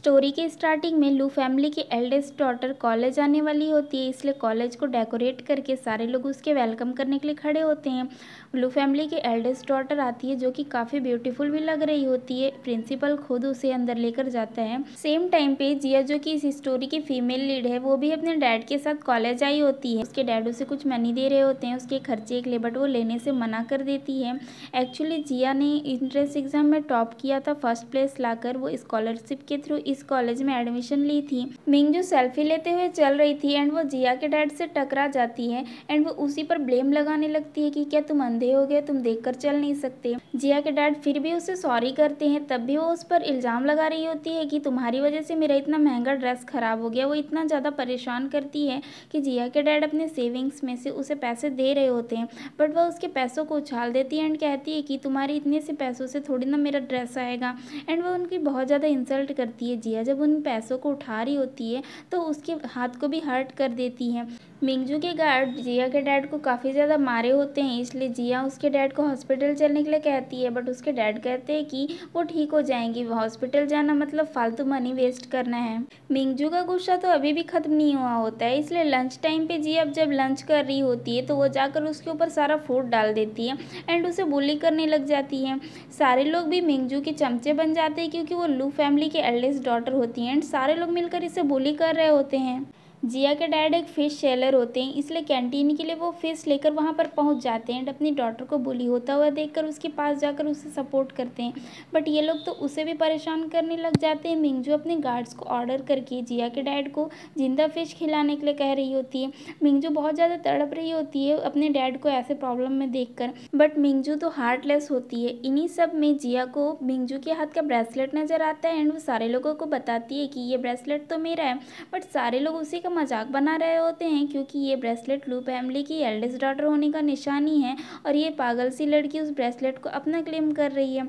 Story के starting में लू फैमिली की एल्डेस्ट डॉटर कॉलेज आने वाली होती है, इसलिए कॉलेज को डेकोरेट करके सारे लोग उसके वेलकम करने के लिए खड़े होते हैं। लू फैमिली की एल्डेस्ट डॉटर आती है जो कि काफ़ी ब्यूटीफुल भी लग रही होती है। प्रिंसिपल खुद उसे अंदर लेकर जाता है। सेम टाइम पे जिया जो कि इस स्टोरी की फीमेल लीड है वो भी अपने डैड के साथ कॉलेज आई होती है। उसके डैड उसे कुछ मनी दे रहे होते हैं उसके खर्चे के लिए, बट वो लेने से मना कर देती है। एक्चुअली जिया ने इंट्रेंस एग्जाम में टॉप किया था, फर्स्ट प्लेस लाकर वो स्कॉलरशिप के थ्रू इस कॉलेज में एडमिशन ली थी। मिंगजू सेल्फी लेते हुए चल रही थी एंड वो जिया के डैड से टकरा जाती है एंड वो उसी पर ब्लेम लगाने लगती है कि क्या तुम अंधे हो गए, तुम देखकर चल नहीं सकते। जिया के डैड फिर भी उसे सॉरी करते हैं, तब भी वो उस पर इल्जाम लगा रही होती है कि तुम्हारी वजह से मेरा इतना महंगा ड्रेस खराब हो गया। वो इतना ज़्यादा परेशान करती है कि जिया के डैड अपने सेविंग्स में से उसे पैसे दे रहे होते हैं, बट वह उसके पैसों को उछाल देती है एंड कहती है कि तुम्हारे इतने से पैसों से थोड़ी ना मेरा ड्रेस आएगा। एंड वो उनकी बहुत ज़्यादा इंसल्ट करती है। जिया जब उन पैसों को उठा रही होती है तो उसके हाथ को भी हर्ट कर देती है। मिंगजू के गार्ड जिया के डैड को काफ़ी ज़्यादा मारे होते हैं, इसलिए जिया उसके डैड को हॉस्पिटल चलने के लिए कहती है, बट उसके डैड कहते हैं कि वो ठीक हो जाएंगी, हॉस्पिटल जाना मतलब फालतू मनी वेस्ट करना है। मिंगजू का गुस्सा तो अभी भी ख़त्म नहीं हुआ होता है, इसलिए लंच टाइम पे जिया जब लंच कर रही होती है तो वो जाकर उसके ऊपर सारा फूड डाल देती है एंड उसे बुली करने लग जाती है। सारे लोग भी मिंगजू के चमचे बन जाते हैं क्योंकि वो लू फैमिली के एल्डेस्ट डॉटर होती हैं एंड सारे लोग मिलकर इसे बुली कर रहे होते हैं। जिया के डैड एक फ़िश सेलर होते हैं, इसलिए कैंटीन के लिए वो फ़िश लेकर वहाँ पर पहुँच जाते हैं एंड अपनी डॉटर को बुली होता हुआ देखकर उसके पास जाकर उसे सपोर्ट करते हैं, बट ये लोग तो उसे भी परेशान करने लग जाते हैं। मिंगजू अपने गार्ड्स को ऑर्डर करके जिया के डैड को जिंदा फ़िश खिलाने के लिए कह रही होती है। मिंगजू बहुत ज़्यादा तड़प रही होती है अपने डैड को ऐसे प्रॉब्लम में देखकर, बट मिंगजू तो हार्टलेस होती है। इन्हीं सब में जिया को मिंगजू के हाथ का ब्रेसलेट नज़र आता है एंड वो सारे लोगों को बताती है कि ये ब्रेसलेट तो मेरा है, बट सारे लोग उसी मजाक बना रहे होते हैं क्योंकि ये ब्रेसलेट लू फैमिली की एल्डेस्ट डॉटर होने का निशानी है और ये पागल सी लड़की उस ब्रेसलेट को अपना क्लेम कर रही है।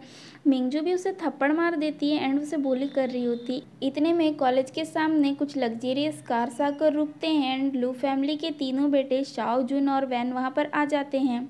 मिंगजू भी उसे थप्पड़ मार देती है एंड उसे बुली कर रही होती। इतने में कॉलेज के सामने कुछ लग्जरियस कार्स आकर रुकते हैं एंड लू फैमिली के तीनों बेटे शाओ, जुन और वैन वहाँ पर आ जाते हैं।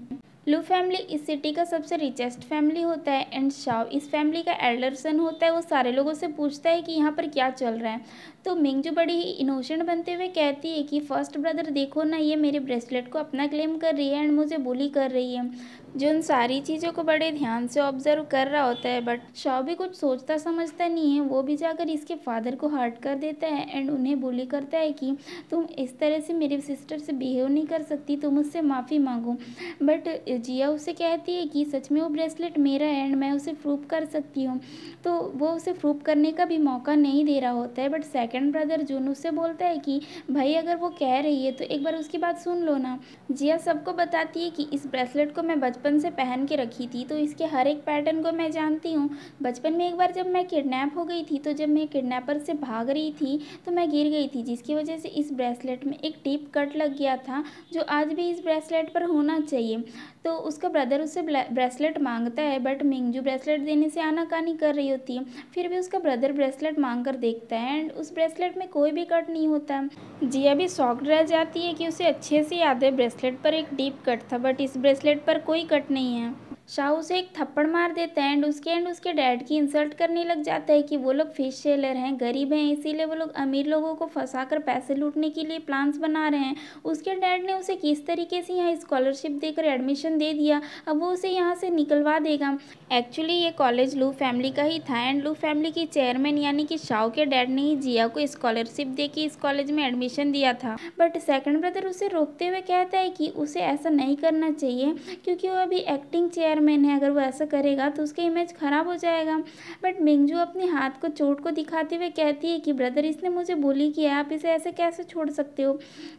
लू फैमिली इस सिटी का सबसे रिचेस्ट फैमिली होता है एंड शाओ इस फैमिली का एल्डर सन होता है। वो सारे लोगों से पूछता है कि यहाँ पर क्या चल रहा है, तो मिंगजू बड़ी ही इनोसेंट बनते हुए कहती है कि फर्स्ट ब्रदर देखो ना, ये मेरे ब्रेसलेट को अपना क्लेम कर रही है एंड मुझे बुली कर रही है। जो उन सारी चीज़ों को बड़े ध्यान से ऑब्जर्व कर रहा होता है, बट शाओ भी कुछ सोचता समझता नहीं है। वो भी जाकर इसके फादर को हर्ट कर देता है एंड उन्हें बुली करता है कि तुम इस तरह से मेरी सिस्टर से बिहेव नहीं कर सकती, तुम मुझसे माफ़ी मांगो। बट जिया उसे कहती है कि सच में वो ब्रेसलेट मेरा है एंड मैं उसे प्रूव कर सकती हूँ, तो वो उसे प्रूव करने का भी मौका नहीं दे रहा होता है। बट सेकंड ब्रदर जुन उससे बोलता है कि भाई अगर वो कह रही है तो एक बार उसकी बात सुन लो ना। जिया सबको बताती है कि इस ब्रेसलेट को मैं बचपन से पहन के रखी थी, तो इसके हर एक पैटर्न को मैं जानती हूँ। बचपन में एक बार जब मैं किडनैप हो गई थी, तो जब मैं किडनैपर से भाग रही थी तो मैं गिर गई थी, जिसकी वजह से इस ब्रेसलेट में एक डीप कट लग गया था जो आज भी इस ब्रेसलेट पर होना चाहिए। तो उसका ब्रदर उससे ब्रेसलेट मांगता है, बट मिंगजू ब्रेसलेट देने से आनाकानी कर रही होती है। फिर भी उसका ब्रदर ब्रेसलेट मांग कर देखता है एंड उस ब्रेसलेट में कोई भी कट नहीं होता। जिया भी शॉक्ड रह जाती है कि उसे अच्छे से याद है ब्रेसलेट पर एक डीप कट था, बट इस ब्रेसलेट पर कोई कट नहीं है। शाह उसे एक थप्पड़ मार देता है एंड उसके डैड की इंसल्ट करने लग जाता है कि वो लोग फिश सेलर हैं, गरीब हैं, इसीलिए वो लोग अमीर लोगों को फंसाकर पैसे लूटने के लिए प्लान्स बना रहे हैं। उसके डैड ने उसे किस तरीके से यहाँ स्कॉलरशिप देकर एडमिशन दे दिया, अब वो उसे यहाँ से निकलवा देगा। एक्चुअली ये कॉलेज लू फैमिली का ही था एंड लू फैमिली की चेयरमैन यानी कि शाओ के डैड ने ही जिया को स्कॉलरशिप दे के इस कॉलेज में एडमिशन दिया था। बट सेकंड ब्रदर उसे रोकते हुए कहता है कि उसे ऐसा नहीं करना चाहिए क्योंकि वो अभी एक्टिंग चेयरमैन है, अगर वो ऐसा करेगा तो उसका इमेज खराब हो जाएगा। बट मिंगजू अपने हाथ को चोट को दिखाते हुए कहती है कि ब्रदर इसने मुझे बुली किया, आप इसे ऐसे कैसे छोड़ सकते हो।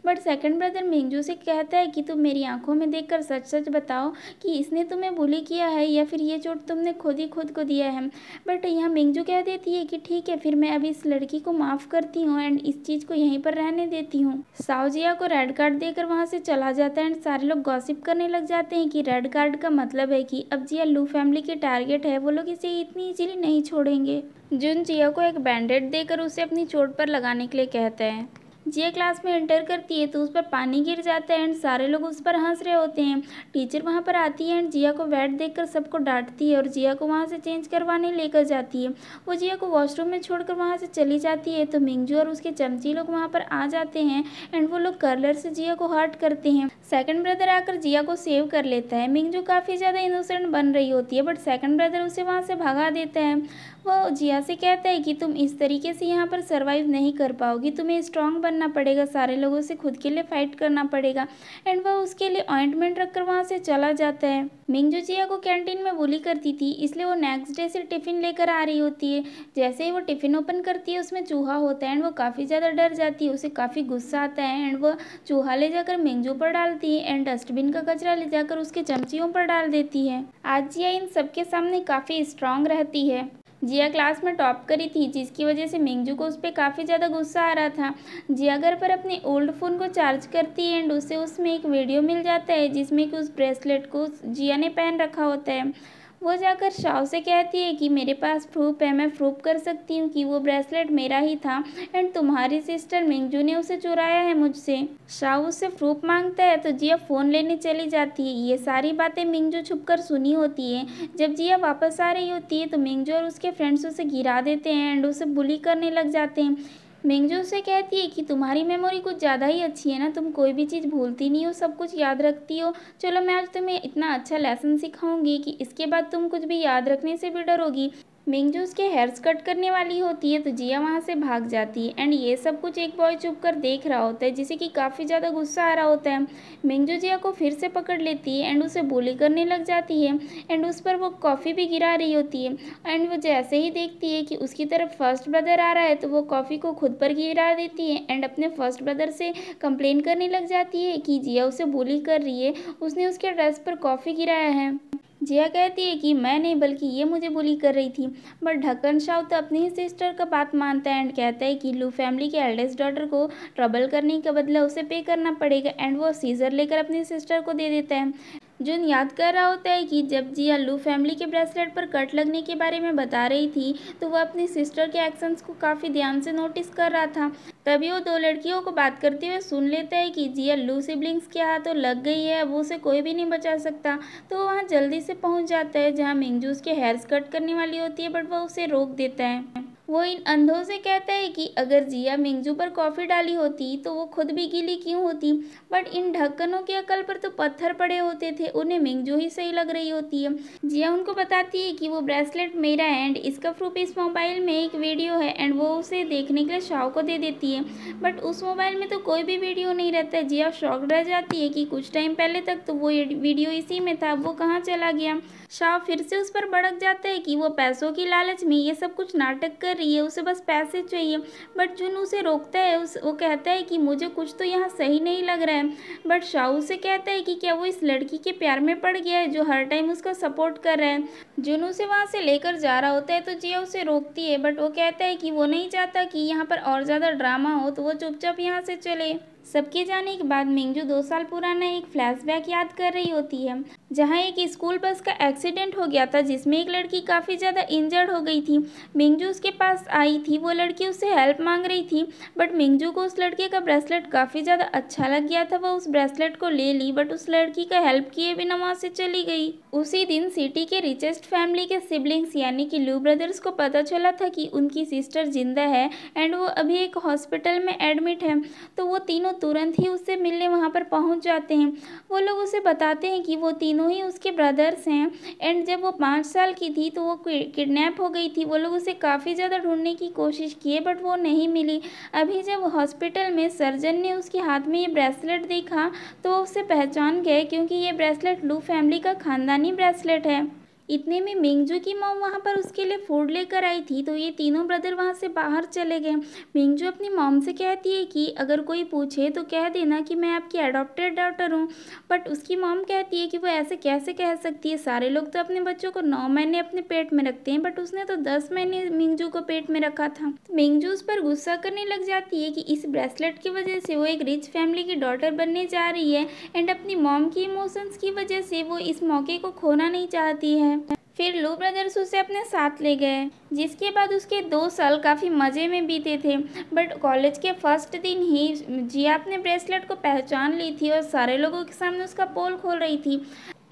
बट सेकंड ब्रदर मिंगजू से कहता है कि तुम मेरी आंखों में देखकर सच सच बताओ कि इसने तुम्हें बुली किया है या फिर ये चोट तुमने खुद ही खुद को दिया है। बट यहाँ मिंगजू कह देती है कि ठीक है, फिर मैं अभी इस लड़की को माफ़ करती हूँ एंड इस चीज़ को यहीं पर रहने देती हूँ। साओ जिया को रेड कार्ड देकर वहाँ से चला जाता है एंड सारे लोग गॉसिप करने लग जाते हैं कि रेड कार्ड का मतलब है कि अब जिया लू फैमिली की टारगेट है, वो लोग इसे इतनी इजीली नहीं छोड़ेंगे। जुन जिया को एक बैंडेड देकर उसे अपनी चोट पर लगाने के लिए कहता है। जिया क्लास में एंटर करती है तो उस पर पानी गिर जाता है एंड सारे लोग उस पर हंस रहे होते हैं। टीचर वहाँ पर आती है एंड जिया को वेट देखकर सबको डांटती है और जिया को वहाँ से चेंज करवाने लेकर जाती है। वो जिया को वॉशरूम में छोड़कर वहाँ से चली जाती है तो मिंगजू और उसके चमची लोग वहाँ पर आ जाते हैं एंड वो लोग कर्लर से जिया को हर्ट करते हैं। सेकंड ब्रदर आकर जिया को सेव कर लेता है। मिंगजू काफ़ी ज़्यादा इनोसेंट बन रही होती है बट सेकंड ब्रदर उसे वहाँ से भगा देता है। वो जिया से कहता है कि तुम इस तरीके से यहाँ पर सर्वाइव नहीं कर पाओगी, तुम्हें स्ट्रांग बनना पड़ेगा, सारे लोगों से खुद के लिए फाइट करना पड़ेगा एंड वह उसके लिए ऑइंटमेंट रखकर वहाँ से चला जाता है। मिंगजू जिया को कैंटीन में बुली करती थी इसलिए वो नेक्स्ट डे से टिफ़िन लेकर आ रही होती है। जैसे ही वो टिफ़िन ओपन करती है उसमें चूहा होता है एंड वो काफ़ी ज़्यादा डर जाती है, उसे काफ़ी गुस्सा आता है एंड वो चूहा ले जाकर मिंगजू पर डालती है एंड डस्टबिन का कचरा ले जाकर उसके चमचियों पर डाल देती है। आज जिया इन सबके सामने काफ़ी स्ट्रांग रहती है। जिया क्लास में टॉप करी थी जिसकी वजह से मिंगजू को उस पर काफ़ी ज़्यादा गुस्सा आ रहा था। जिया घर पर अपने ओल्ड फ़ोन को चार्ज करती है एंड उसे उसमें एक वीडियो मिल जाता है जिसमें कि उस ब्रेसलेट को जिया ने पहन रखा होता है। वो जाकर शाओ से कहती है कि मेरे पास प्रूफ है, मैं प्रूफ कर सकती हूँ कि वो ब्रेसलेट मेरा ही था एंड तुम्हारी सिस्टर मिंगजू ने उसे चुराया है मुझसे। शाओ उससे प्रूफ मांगता है तो जिया फ़ोन लेने चली जाती है। ये सारी बातें मिंगजू छुपकर सुनी होती है। जब जिया वापस आ रही होती है तो मिंगजू और उसके फ्रेंड्स उसे गिरा देते हैं एंड उसे बुली करने लग जाते हैं। मिंगजू से कहती है कि तुम्हारी मेमोरी कुछ ज़्यादा ही अच्छी है ना, तुम कोई भी चीज़ भूलती नहीं हो, सब कुछ याद रखती हो। चलो मैं आज तुम्हें इतना अच्छा लेसन सिखाऊंगी कि इसके बाद तुम कुछ भी याद रखने से भी डरोगी। मिंगजू उसके हेयर्स कट करने वाली होती है तो जिया वहाँ से भाग जाती है एंड ये सब कुछ एक बॉय चुप कर देख रहा होता है जिसे कि काफ़ी ज़्यादा गुस्सा आ रहा होता है। मिंगजू जिया को फिर से पकड़ लेती है एंड उसे बुली करने लग जाती है एंड उस पर वो कॉफ़ी भी गिरा रही होती है एंड वो जैसे ही देखती है कि उसकी तरफ फर्स्ट ब्रदर आ रहा है तो वो कॉफ़ी को खुद पर गिरा देती है एंड अपने फर्स्ट ब्रदर से कंप्लेन करने लग जाती है कि जिया उसे बुली कर रही है, उसने उसके ड्रेस पर कॉफ़ी गिराया है। जिया कहती है कि मैं नहीं बल्कि ये मुझे बुली कर रही थी बट ढक्कन शाओ तो अपनी ही सिस्टर का बात मानता है एंड कहता है कि लू फैमिली के एल्डेस्ट डॉटर को ट्रबल करने का बदला उसे पे करना पड़ेगा एंड वो सीजर लेकर अपनी सिस्टर को दे देता है। जुन याद कर रहा होता है कि जब जिया लू फैमिली के ब्रेसलेट पर कट लगने के बारे में बता रही थी तो वह अपनी सिस्टर के एक्शंस को काफ़ी ध्यान से नोटिस कर रहा था। तभी वो दो लड़कियों को बात करते हुए सुन लेता है कि जिया लू सिबलिंग्स के हाथों लग गई है, अब उसे कोई भी नहीं बचा सकता। तो वो वहाँ जल्दी से पहुँच जाता है जहाँ मिंगजू उसके हेयर्स कट करने वाली होती है बट वह उसे रोक देता है। वो इन अंधों से कहता है कि अगर जिया मिंगजू पर कॉफ़ी डाली होती तो वो खुद भी गीली क्यों होती, बट इन ढक्कनों की अकल पर तो पत्थर पड़े होते थे, उन्हें मिंगजू ही सही लग रही होती है। जिया उनको बताती है कि वो ब्रेसलेट मेरा है एंड इसका प्रूफ इस मोबाइल में एक वीडियो है एंड वो उसे देखने के लिए शाओ को दे देती है बट उस मोबाइल में तो कोई भी वीडियो नहीं रहता है। जिया शॉक्ड रह जाती है कि कुछ टाइम पहले तक तो वो वीडियो इसी में था, वो कहाँ चला गया। शाओ फिर से उस पर भड़क जाता है कि वो पैसों की लालच में ये सब कुछ नाटक कर रही है, उसे बस पैसे चाहिए बट जुन उसे रोकता है। वो कहता है कि मुझे कुछ तो यहाँ सही नहीं लग रहा है बट शाओ से कहता है कि क्या वो इस लड़की के प्यार में पड़ गया है जो हर टाइम उसका सपोर्ट कर रहा है। जुन उसे वहाँ से लेकर जा रहा होता है तो जिया उसे रोकती है बट वो कहता है कि वो नहीं चाहता कि यहाँ पर और ज़्यादा ड्रामा हो तो वो चुपचाप यहाँ से चले। सबके जाने के बाद मिंगजू 2 साल पुराना एक फ्लैशबैक याद कर रही होती है जहां एक स्कूल बस का एक्सीडेंट हो गया था जिसमें एक लड़की काफ़ी ज़्यादा इंजर्ड हो गई थी। मिंगजू उसके पास आई थी, वो लड़की उससे हेल्प मांग रही थी बट मिंगजू को उस लड़के का ब्रेसलेट काफ़ी ज़्यादा अच्छा लग गया था। वह उस ब्रेसलेट को ले ली बट उस लड़की का हेल्प किए बिना वहाँ से चली गई। उसी दिन सिटी के रिचेस्ट फैमिली के सिबलिंग्स यानी कि लू ब्रदर्स को पता चला था कि उनकी सिस्टर जिंदा है एंड वो अभी एक हॉस्पिटल में एडमिट है तो वो तीनों तुरंत ही उससे मिलने वहाँ पर पहुँच जाते हैं। वो लोग उसे बताते हैं कि वो तीनों ही उसके ब्रदर्स हैं एंड जब वो 5 साल की थी तो वो किडनैप हो गई थी। वो लोग उसे काफ़ी ज़्यादा ढूंढने की कोशिश किए बट वो नहीं मिली। अभी जब हॉस्पिटल में सर्जन ने उसके हाथ में ये ब्रेसलेट देखा तो वो उसे पहचान गए क्योंकि ये ब्रेसलेट लू फैमिली का खानदानी ब्रेसलेट है। इतने में मिंगजू की मॉम वहाँ पर उसके लिए फूड लेकर आई थी तो ये तीनों ब्रदर वहाँ से बाहर चले गए। मिंगजू अपनी मॉम से कहती है कि अगर कोई पूछे तो कह देना कि मैं आपकी एडॉप्टेड डॉटर हूँ बट उसकी मॉम कहती है कि वो ऐसे कैसे कह सकती है, सारे लोग तो अपने बच्चों को 9 महीने अपने पेट में रखते हैं बट उसने तो 10 महीने मिंगजू को पेट में रखा था। तो मिंगजू उस पर गुस्सा करने लग जाती है कि इस ब्रेसलेट की वजह से वो एक रिच फैमिली की डॉटर बनने जा रही है एंड अपनी मॉम की इमोशंस की वजह से वो इस मौके को खोना नहीं चाहती है। फिर लू ब्रदर्स उसे अपने साथ ले गए, जिसके बाद उसके 2 साल काफ़ी मज़े में बीते थे। बट कॉलेज के फर्स्ट दिन ही जिया अपने ब्रेसलेट को पहचान ली थी और सारे लोगों के सामने उसका पोल खोल रही थी।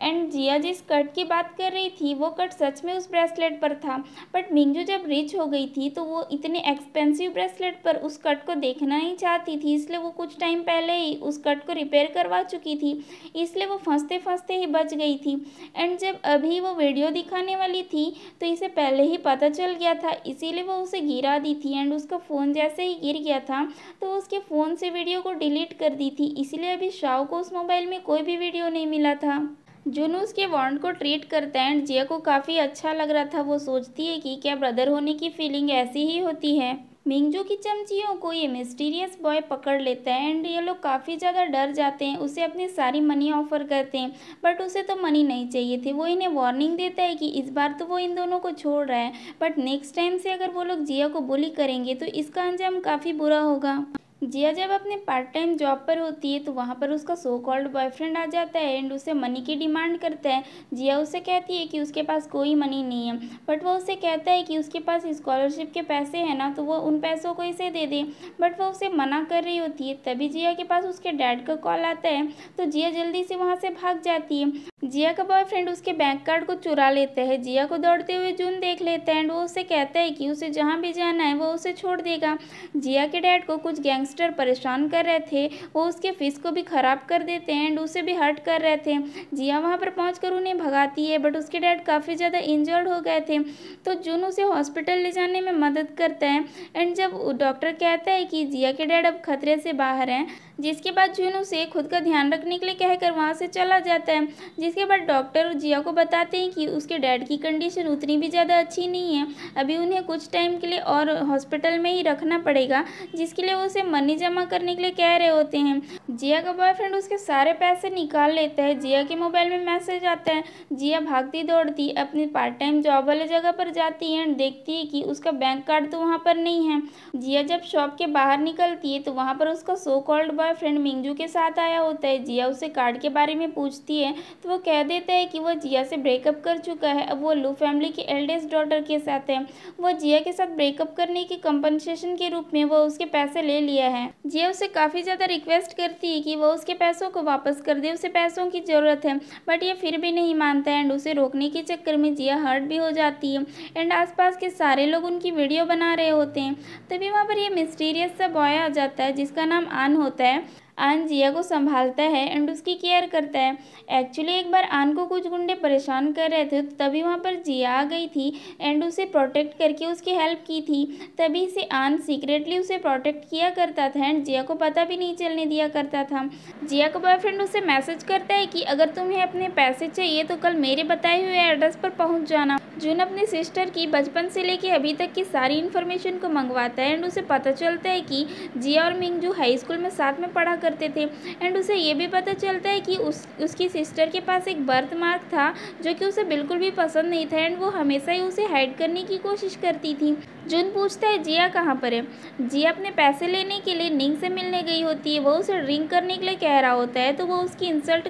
एंड जिया जिस कट की बात कर रही थी वो कट सच में उस ब्रेसलेट पर था। बट मिंजू जब रिच हो गई थी तो वो इतने एक्सपेंसिव ब्रेसलेट पर उस कट को देखना नहीं चाहती थी, इसलिए वो कुछ टाइम पहले ही उस कट को रिपेयर करवा चुकी थी, इसलिए वो फंसते फंसते ही बच गई थी। एंड जब अभी वो वीडियो दिखाने वाली थी तो इसे पहले ही पता चल गया था, इसीलिए वो उसे गिरा दी थी। एंड उसका फ़ोन जैसे ही गिर गया था तो उसके फ़ोन से वीडियो को डिलीट कर दी थी, इसलिए अभी शाओ को उस मोबाइल में कोई भी वीडियो नहीं मिला था। जुनू उसके वांड को ट्रीट करता है एंड जिया को काफ़ी अच्छा लग रहा था। वो सोचती है कि क्या ब्रदर होने की फीलिंग ऐसी ही होती है। मिंगजू की चमचियों को ये मिस्टीरियस बॉय पकड़ लेता है एंड ये लोग काफ़ी ज़्यादा डर जाते हैं। उसे अपनी सारी मनी ऑफर करते हैं, बट उसे तो मनी नहीं चाहिए थे। वो इन्हें वार्निंग देता है कि इस बार तो वो इन दोनों को छोड़ रहा है, बट नेक्स्ट टाइम से अगर वो लोग जिया को बुली करेंगे तो इसका अंजाम काफ़ी बुरा होगा। जिया जब अपने पार्ट टाइम जॉब पर होती है तो वहाँ पर उसका सो कॉल्ड बॉयफ्रेंड आ जाता है एंड उसे मनी की डिमांड करता है। जिया उसे कहती है कि उसके पास कोई मनी नहीं है, बट वो उसे कहता है कि उसके पास स्कॉलरशिप के पैसे हैं ना, तो वो उन पैसों को इसे दे दे, बट वो उसे मना कर रही होती है। तभी जिया के पास उसके डैड का कॉल आता है तो जिया जल्दी से वहाँ से भाग जाती है। जिया का बॉयफ्रेंड उसके बैंक कार्ड को चुरा लेता है। जिया को दौड़ते हुए जून देख लेता है एंड वो उसे कहता है कि उसे जहाँ भी जाना है वो उसे छोड़ देगा। जिया के डैड को कुछ गैंगस्टर परेशान कर रहे थे, वो उसके फिश को भी खराब कर देते हैं एंड उसे भी हर्ट कर रहे थे। जिया वहाँ पर पहुँचकर उन्हें भगाती है, बट उसके डैड काफ़ी ज़्यादा इंजर्ड हो गए थे तो जून उसे हॉस्पिटल ले जाने में मदद करता है। एंड जब डॉक्टर कहता है कि जिया के डैड अब खतरे से बाहर हैं, जिसके बाद जून उसे खुद का ध्यान रखने के लिए कहकर वहाँ से चला जाता है। जिसके बाद डॉक्टर जिया को बताते हैं कि उसके डैड की कंडीशन उतनी भी ज़्यादा अच्छी नहीं है, अभी उन्हें कुछ टाइम के लिए और हॉस्पिटल में ही रखना पड़ेगा, जिसके लिए वो उसे मनी जमा करने के लिए कह रहे होते हैं। जिया का बॉयफ्रेंड उसके सारे पैसे निकाल लेता है। जिया के मोबाइल में मैसेज आता है। जिया भागती दौड़ती अपनी पार्ट टाइम जॉब वाले जगह पर जाती है एंड देखती है कि उसका बैंक कार्ड तो वहाँ पर नहीं है। जिया जब शॉप के बाहर निकलती है तो वहाँ पर उसका सो कॉल्ड बॉयफ्रेंड मिंजू के साथ आया होता है। जिया उससे कार्ड के बारे में पूछती है तो वो कह देता है कि वो जिया से ब्रेकअप कर चुका है, अब वो लू फैमिली की एल्डेस्ट डॉटर के साथ है। वो जिया के साथ ब्रेकअप करने की कंपनसेशन के रूप में वो उसके पैसे ले लिया है। जिया उसे काफ़ी ज़्यादा रिक्वेस्ट करती है कि वो उसके पैसों को वापस कर दे, उसे पैसों की ज़रूरत है, बट ये फिर भी नहीं मानता है एंड उसे रोकने के चक्कर में जिया हर्ट भी हो जाती है एंड आसपास के सारे लोग उनकी वीडियो बना रहे होते हैं। तभी वहाँ पर ये मिस्टीरियस सा बॉय आ जाता है जिसका नाम आन होता है। आन जिया को संभालता है एंड उसकी केयर करता है। एक्चुअली एक बार आन को कुछ गुंडे परेशान कर रहे थे, तभी वहाँ पर जिया आ गई थी एंड उसे प्रोटेक्ट करके उसकी हेल्प की थी। तभी से आन सीक्रेटली उसे प्रोटेक्ट किया करता था एंड जिया को पता भी नहीं चलने दिया करता था। जिया का बॉयफ्रेंड उसे मैसेज करता है कि अगर तुम्हें अपने पैसे चाहिए तो कल मेरे बताए हुए एड्रेस पर पहुँच जाना। जून अपनी सिस्टर की बचपन से लेके अभी तक की सारी इन्फॉर्मेशन को मंगवाता है एंड उसे पता चलता है कि जिया और मिंगजू हाई स्कूल में साथ में पढ़ा करते थे एंड उसे ये भी पता चलता है कि उसकी सिस्टर के पास एक बर्थ मार्क था जो कि उसे बिल्कुल भी पसंद नहीं था एंड वो हमेशा ही उसे हाइड करने की कोशिश करती थी। जून पूछता है जिया कहाँ पर है। जिया अपने पैसे लेने के लिए निंग से मिलने गई होती है। वो उसे ड्रिंक करने के लिए कह रहा होता है तो वो उसकी इंसल्ट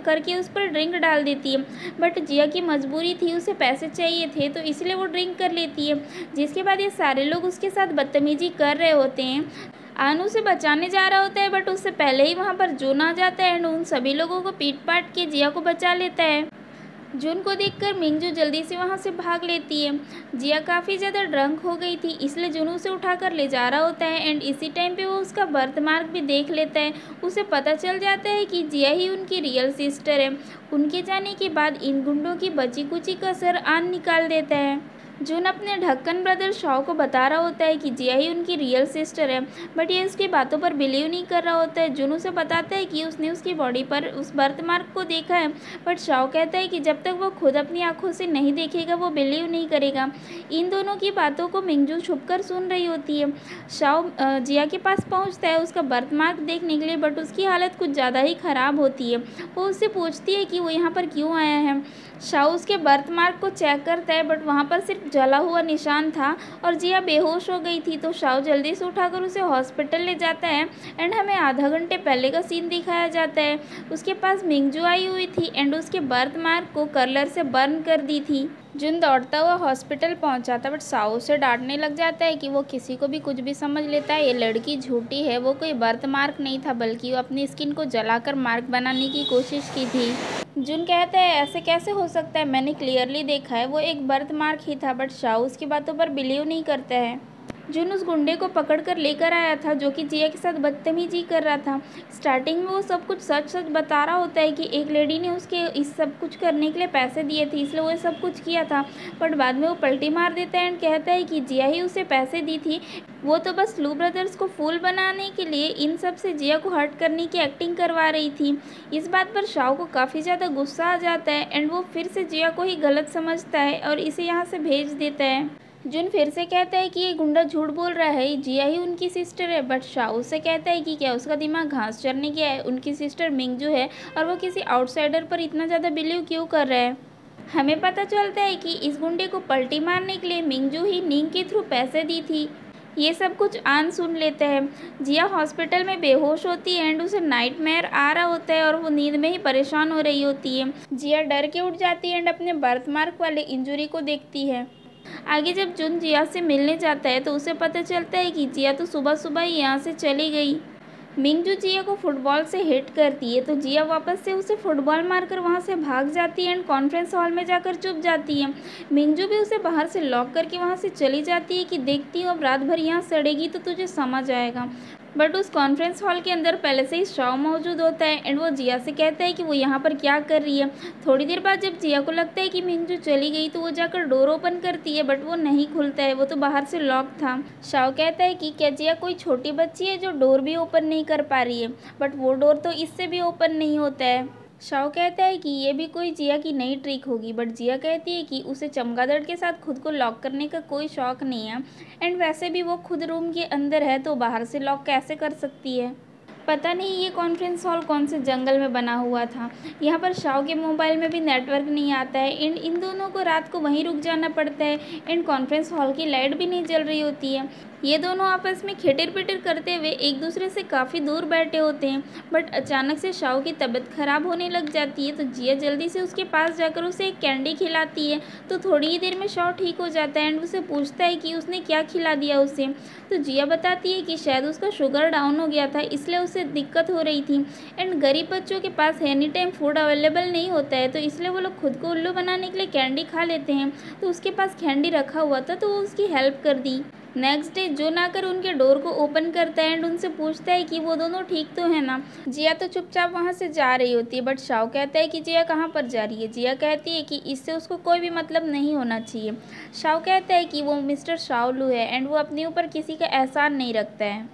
करके उस पर ड्रिंक डाल देती है, बट जिया की मजबूरी थी, उसे पैसे चाहिए थे तो इसलिए वो ड्रिंक कर लेती है। जिसके बाद ये सारे लोग उसके साथ बदतमीजी कर रहे होते हैं। आन उसे बचाने जा रहा होता है, बट उससे पहले ही वहाँ पर जून आ जाता है एंड उन सभी लोगों को पीट पाट के जिया को बचा लेता है। जून को देखकर मिंगजू जल्दी से वहाँ से भाग लेती है। जिया काफ़ी ज़्यादा ड्रंक हो गई थी, इसलिए जून उसे उठाकर ले जा रहा होता है एंड इसी टाइम पे वो उसका बर्थ मार्क भी देख लेता है। उसे पता चल जाता है कि जिया ही उनकी रियल सिस्टर है। उनके जाने के बाद इन गुंडों की बची कुची कसर आन निकाल देता है। जून अपने ढक्कन ब्रदर शाओ को बता रहा होता है कि जिया ही उनकी रियल सिस्टर है, बट ये उसकी बातों पर बिलीव नहीं कर रहा होता है। जून उसे बताता है कि उसने उसकी बॉडी पर उस बर्थ मार्क को देखा है, बट शाओ कहता है कि जब तक वो खुद अपनी आंखों से नहीं देखेगा वो बिलीव नहीं करेगा। इन दोनों की बातों को मिंगजू छुपकर सुन रही होती है। शाओ जिया के पास पहुँचता है उसका बर्थ मार्क देखने के लिए, बट उसकी हालत कुछ ज़्यादा ही ख़राब होती है। वो उससे पूछती है कि वो यहाँ पर क्यों आया है। शाओ उसके बर्थ मार्क को चेक करता है, बट वहाँ पर सिर्फ जला हुआ निशान था और जिया बेहोश हो गई थी। तो शाओ जल्दी से उठाकर उसे हॉस्पिटल ले जाता है एंड हमें आधा घंटे पहले का सीन दिखाया जाता है। उसके पास मिंगजू आई हुई थी एंड उसके बर्थ मार्क को कलर से बर्न कर दी थी। जुन दौड़ता हुआ हॉस्पिटल पहुंचा था बट शाओ उसे डांटने लग जाता है कि वो किसी को भी कुछ भी समझ लेता है, ये लड़की झूठी है, वो कोई बर्थ मार्क नहीं था बल्कि वो अपनी स्किन को जलाकर मार्क बनाने की कोशिश की थी। जुन कहता है ऐसे कैसे हो सकता है, मैंने क्लियरली देखा है वो एक बर्थ मार्क ही था। बट शाओ उसकी बातों पर बिलीव नहीं करता है। जुन उस गुंडे को पकड़कर लेकर आया था जो कि जिया के साथ बदतमीजी कर रहा था। स्टार्टिंग में वो सब कुछ सच सच बता रहा होता है कि एक लेडी ने उसके इस सब कुछ करने के लिए पैसे दिए थे इसलिए वो ये सब कुछ किया था। बट बाद में वो पलटी मार देता है एंड कहता है कि जिया ही उसे पैसे दी थी, वो तो बस लू ब्रदर्स को फूल बनाने के लिए इन सब से जिया को हर्ट करने की एक्टिंग करवा रही थी। इस बात पर शाओ को काफ़ी ज़्यादा गुस्सा आ जाता है एंड वो फिर से जिया को ही गलत समझता है और इसे यहाँ से भेज देता है। जुन फिर से कहता है कि ये गुंडा झूठ बोल रहा है, जिया ही उनकी सिस्टर है। बट शाओ से कहता है कि क्या उसका दिमाग घास चरने गया है, उनकी सिस्टर मिंगजू है और वो किसी आउटसाइडर पर इतना ज़्यादा बिलीव क्यों कर रहा है। हमें पता चलता है कि इस गुंडे को पलटी मारने के लिए मिंगजू ही नींग के थ्रू पैसे दी थी। ये सब कुछ आन सुन लेता है। जिया हॉस्पिटल में बेहोश होती है एंड उसे नाइटमेयर आ रहा होता है और वो नींद में ही परेशान हो रही होती है। जिया डर के उठ जाती है एंड अपने बर्थ मार्क वाले इंजरी को देखती है। आगे जब जुन जिया से मिलने जाता है तो उसे पता चलता है कि जिया तो सुबह सुबह ही यहाँ से चली गई। मिंगजू जिया को फुटबॉल से हिट करती है तो जिया वापस से उसे फुटबॉल मारकर वहाँ से भाग जाती है एंड कॉन्फ्रेंस हॉल में जाकर चुप जाती है। मिंगजू भी उसे बाहर से लॉक करके वहाँ से चली जाती है कि देखती हूँ अब रात भर यहाँ सड़ेगी तो तुझे समझ आएगा। बट उस कॉन्फ्रेंस हॉल के अंदर पहले से ही शाओ मौजूद होता है एंड वो जिया से कहता है कि वो यहाँ पर क्या कर रही है। थोड़ी देर बाद जब जिया को लगता है कि मिंगजू चली गई तो वो जाकर डोर ओपन करती है बट वो नहीं खुलता है, वो तो बाहर से लॉक था। शाओ कहता है कि क्या जिया कोई छोटी बच्ची है जो डोर भी ओपन नहीं कर पा रही है, बट वो डोर तो इससे भी ओपन नहीं होता है। शाओ कहता है कि ये भी कोई जिया की नई ट्रिक होगी बट जिया कहती है कि उसे चमगादड़ के साथ खुद को लॉक करने का कोई शौक नहीं है एंड वैसे भी वो खुद रूम के अंदर है तो बाहर से लॉक कैसे कर सकती है। पता नहीं ये कॉन्फ्रेंस हॉल कौन से जंगल में बना हुआ था। यहाँ पर शाओ के मोबाइल में भी नेटवर्क नहीं आता है एंड इन दोनों को रात को वहीं रुक जाना पड़ता है एंड कॉन्फ्रेंस हॉल की लाइट भी नहीं जल रही होती है। ये दोनों आपस में खिटिर पिटिर करते हुए एक दूसरे से काफ़ी दूर बैठे होते हैं। बट अचानक से शाओ की तबीयत खराब होने लग जाती है तो जिया जल्दी से उसके पास जाकर उसे एक कैंडी खिलाती है। तो थोड़ी ही देर में शाओ ठीक हो जाता है एंड उसे पूछता है कि उसने क्या खिला दिया उसे। तो जिया बताती है कि शायद उसका शुगर डाउन हो गया था इसलिए उसे दिक्कत हो रही थी एंड गरीब बच्चों के पास एनी टाइम फूड अवेलेबल नहीं होता है तो इसलिए वो लोग खुद को उल्लू बनाने के लिए कैंडी खा लेते हैं। तो उसके पास कैंडी रखा हुआ था तो वो उसकी हेल्प कर दी। नेक्स्ट डे जोन आकर उनके डोर को ओपन करता है एंड उनसे पूछता है कि वो दोनों ठीक तो है ना। जिया तो चुपचाप वहाँ से जा रही होती है बट शाओ कहता है कि जिया कहाँ पर जा रही है। जिया कहती है कि इससे उसको कोई भी मतलब नहीं होना चाहिए। शाओ कहता है कि वो मिस्टर शाओलू है एंड वो अपने ऊपर किसी का एहसान नहीं रखता है।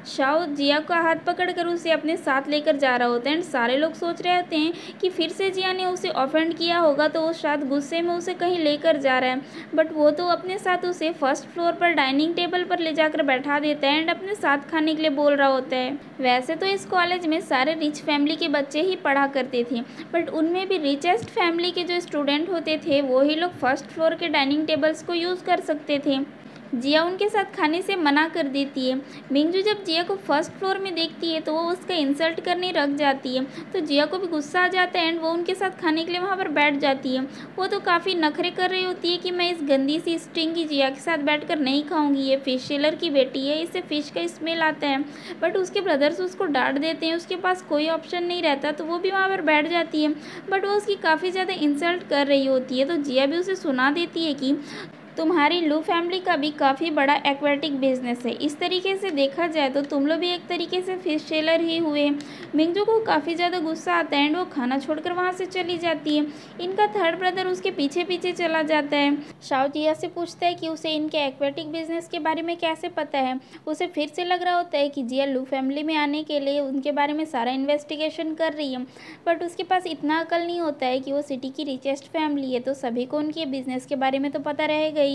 शाओ जिया का हाथ पकड़कर उसे अपने साथ लेकर जा रहा होता है एंड सारे लोग सोच रहे होते हैं कि फिर से जिया ने उसे ऑफेंड किया होगा तो वो शायद गुस्से में उसे कहीं लेकर जा रहा है। बट वो तो अपने साथ उसे फर्स्ट फ्लोर पर डाइनिंग टेबल पर ले जाकर बैठा देता है एंड अपने साथ खाने के लिए बोल रहा होता है। वैसे तो इस कॉलेज में सारे रिच फैमिली के बच्चे ही पढ़ा करते थे बट उनमें भी रिचेस्ट फैमिली के जो स्टूडेंट होते थे वो ही लोग फर्स्ट फ्लोर के डाइनिंग टेबल्स को यूज़ कर सकते थे। जिया उनके साथ खाने से मना कर देती है। मिंगजू जब जिया को फर्स्ट फ्लोर में देखती है तो वो उसका इंसल्ट करने रख जाती है तो जिया को भी गुस्सा आ जाता है एंड वो उनके साथ खाने के लिए वहाँ पर बैठ जाती है। वो तो काफ़ी नखरे कर रही होती है कि मैं इस गंदी सी स्टिंगी जिया के साथ बैठकर नहीं खाऊंगी, ये फिश सेलर की बेटी है, इससे फ़िश का स्मेल आता है। बट उसके ब्रदर्स उसको डांट देते हैं, उसके पास कोई ऑप्शन नहीं रहता तो वो भी वहाँ पर बैठ जाती है। बट वो उसकी काफ़ी ज़्यादा इंसल्ट कर रही होती है तो जिया भी उसे सुना देती है कि तुम्हारी लू फैमिली का भी काफ़ी बड़ा एक्वेटिक बिजनेस है, इस तरीके से देखा जाए तो तुम लोग भी एक तरीके से फिश सेलर ही हुए। मिंगजू को काफ़ी ज़्यादा गुस्सा आता है एंड वो खाना छोड़कर वहाँ से चली जाती है। इनका थर्ड ब्रदर उसके पीछे पीछे चला जाता है। शाओ जिया से पूछता है कि उसे इनके एक्वेटिक बिजनेस के बारे में कैसे पता है। उसे फिर से लग रहा होता है कि जिया लू फैमिली में आने के लिए उनके बारे में सारा इन्वेस्टिगेशन कर रही है बट उसके पास इतना अकल नहीं होता है कि वो सिटी की रिचेस्ट फैमिली है तो सभी को उनके बिजनेस के बारे में तो पता रहेगा ही।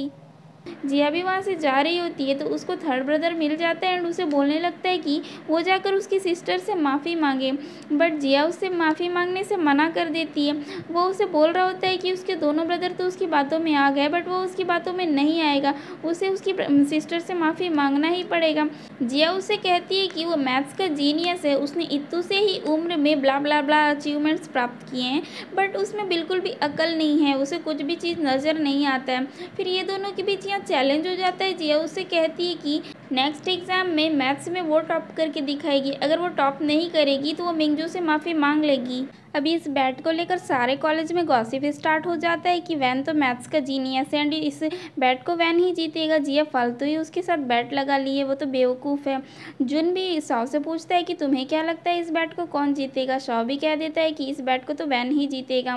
जिया भी वहाँ से जा रही होती है तो उसको थर्ड ब्रदर मिल जाता है एंड उसे बोलने लगता है कि वो जाकर उसकी सिस्टर से माफ़ी मांगे, बट जिया उससे माफ़ी मांगने से मना कर देती है। वो उसे बोल रहा होता है कि उसके दोनों ब्रदर तो उसकी बातों में आ गए, बट वो उसकी बातों में नहीं आएगा, उसे उसकी सिस्टर से माफ़ी मांगना ही पड़ेगा। जिया उससे कहती है कि वो मैथ्स का जीनियस है, उसने इतू से ही उम्र में ब्ला ब्ला ब्ला अचीवमेंट्स प्राप्त किए हैं, बट उसमें बिल्कुल भी अकल नहीं है, उसे कुछ भी चीज़ नज़र नहीं आता है। फिर ये दोनों के बीच यहाँ चैलेंज हो जाता है। जिया उससे कहती है कि नेक्स्ट एग्ज़ाम में मैथ्स में वो टॉप करके दिखाएगी, अगर वो टॉप नहीं करेगी तो वो मिंगजू से माफ़ी मांग लेगी। अभी इस बैट को लेकर सारे कॉलेज में गॉसिप स्टार्ट हो जाता है कि वैन तो मैथ्स का जीनियस है एंड इस बैट को वैन ही जीतेगा। जिया फालतू ही उसके साथ बैट लगा ली है, वो तो बेवकूफ़ है। जुन भी शाओ से पूछता है कि तुम्हें क्या लगता है इस बैट को कौन जीतेगा। शाओ भी कह देता है कि इस बैट को तो वैन ही जीतेगा।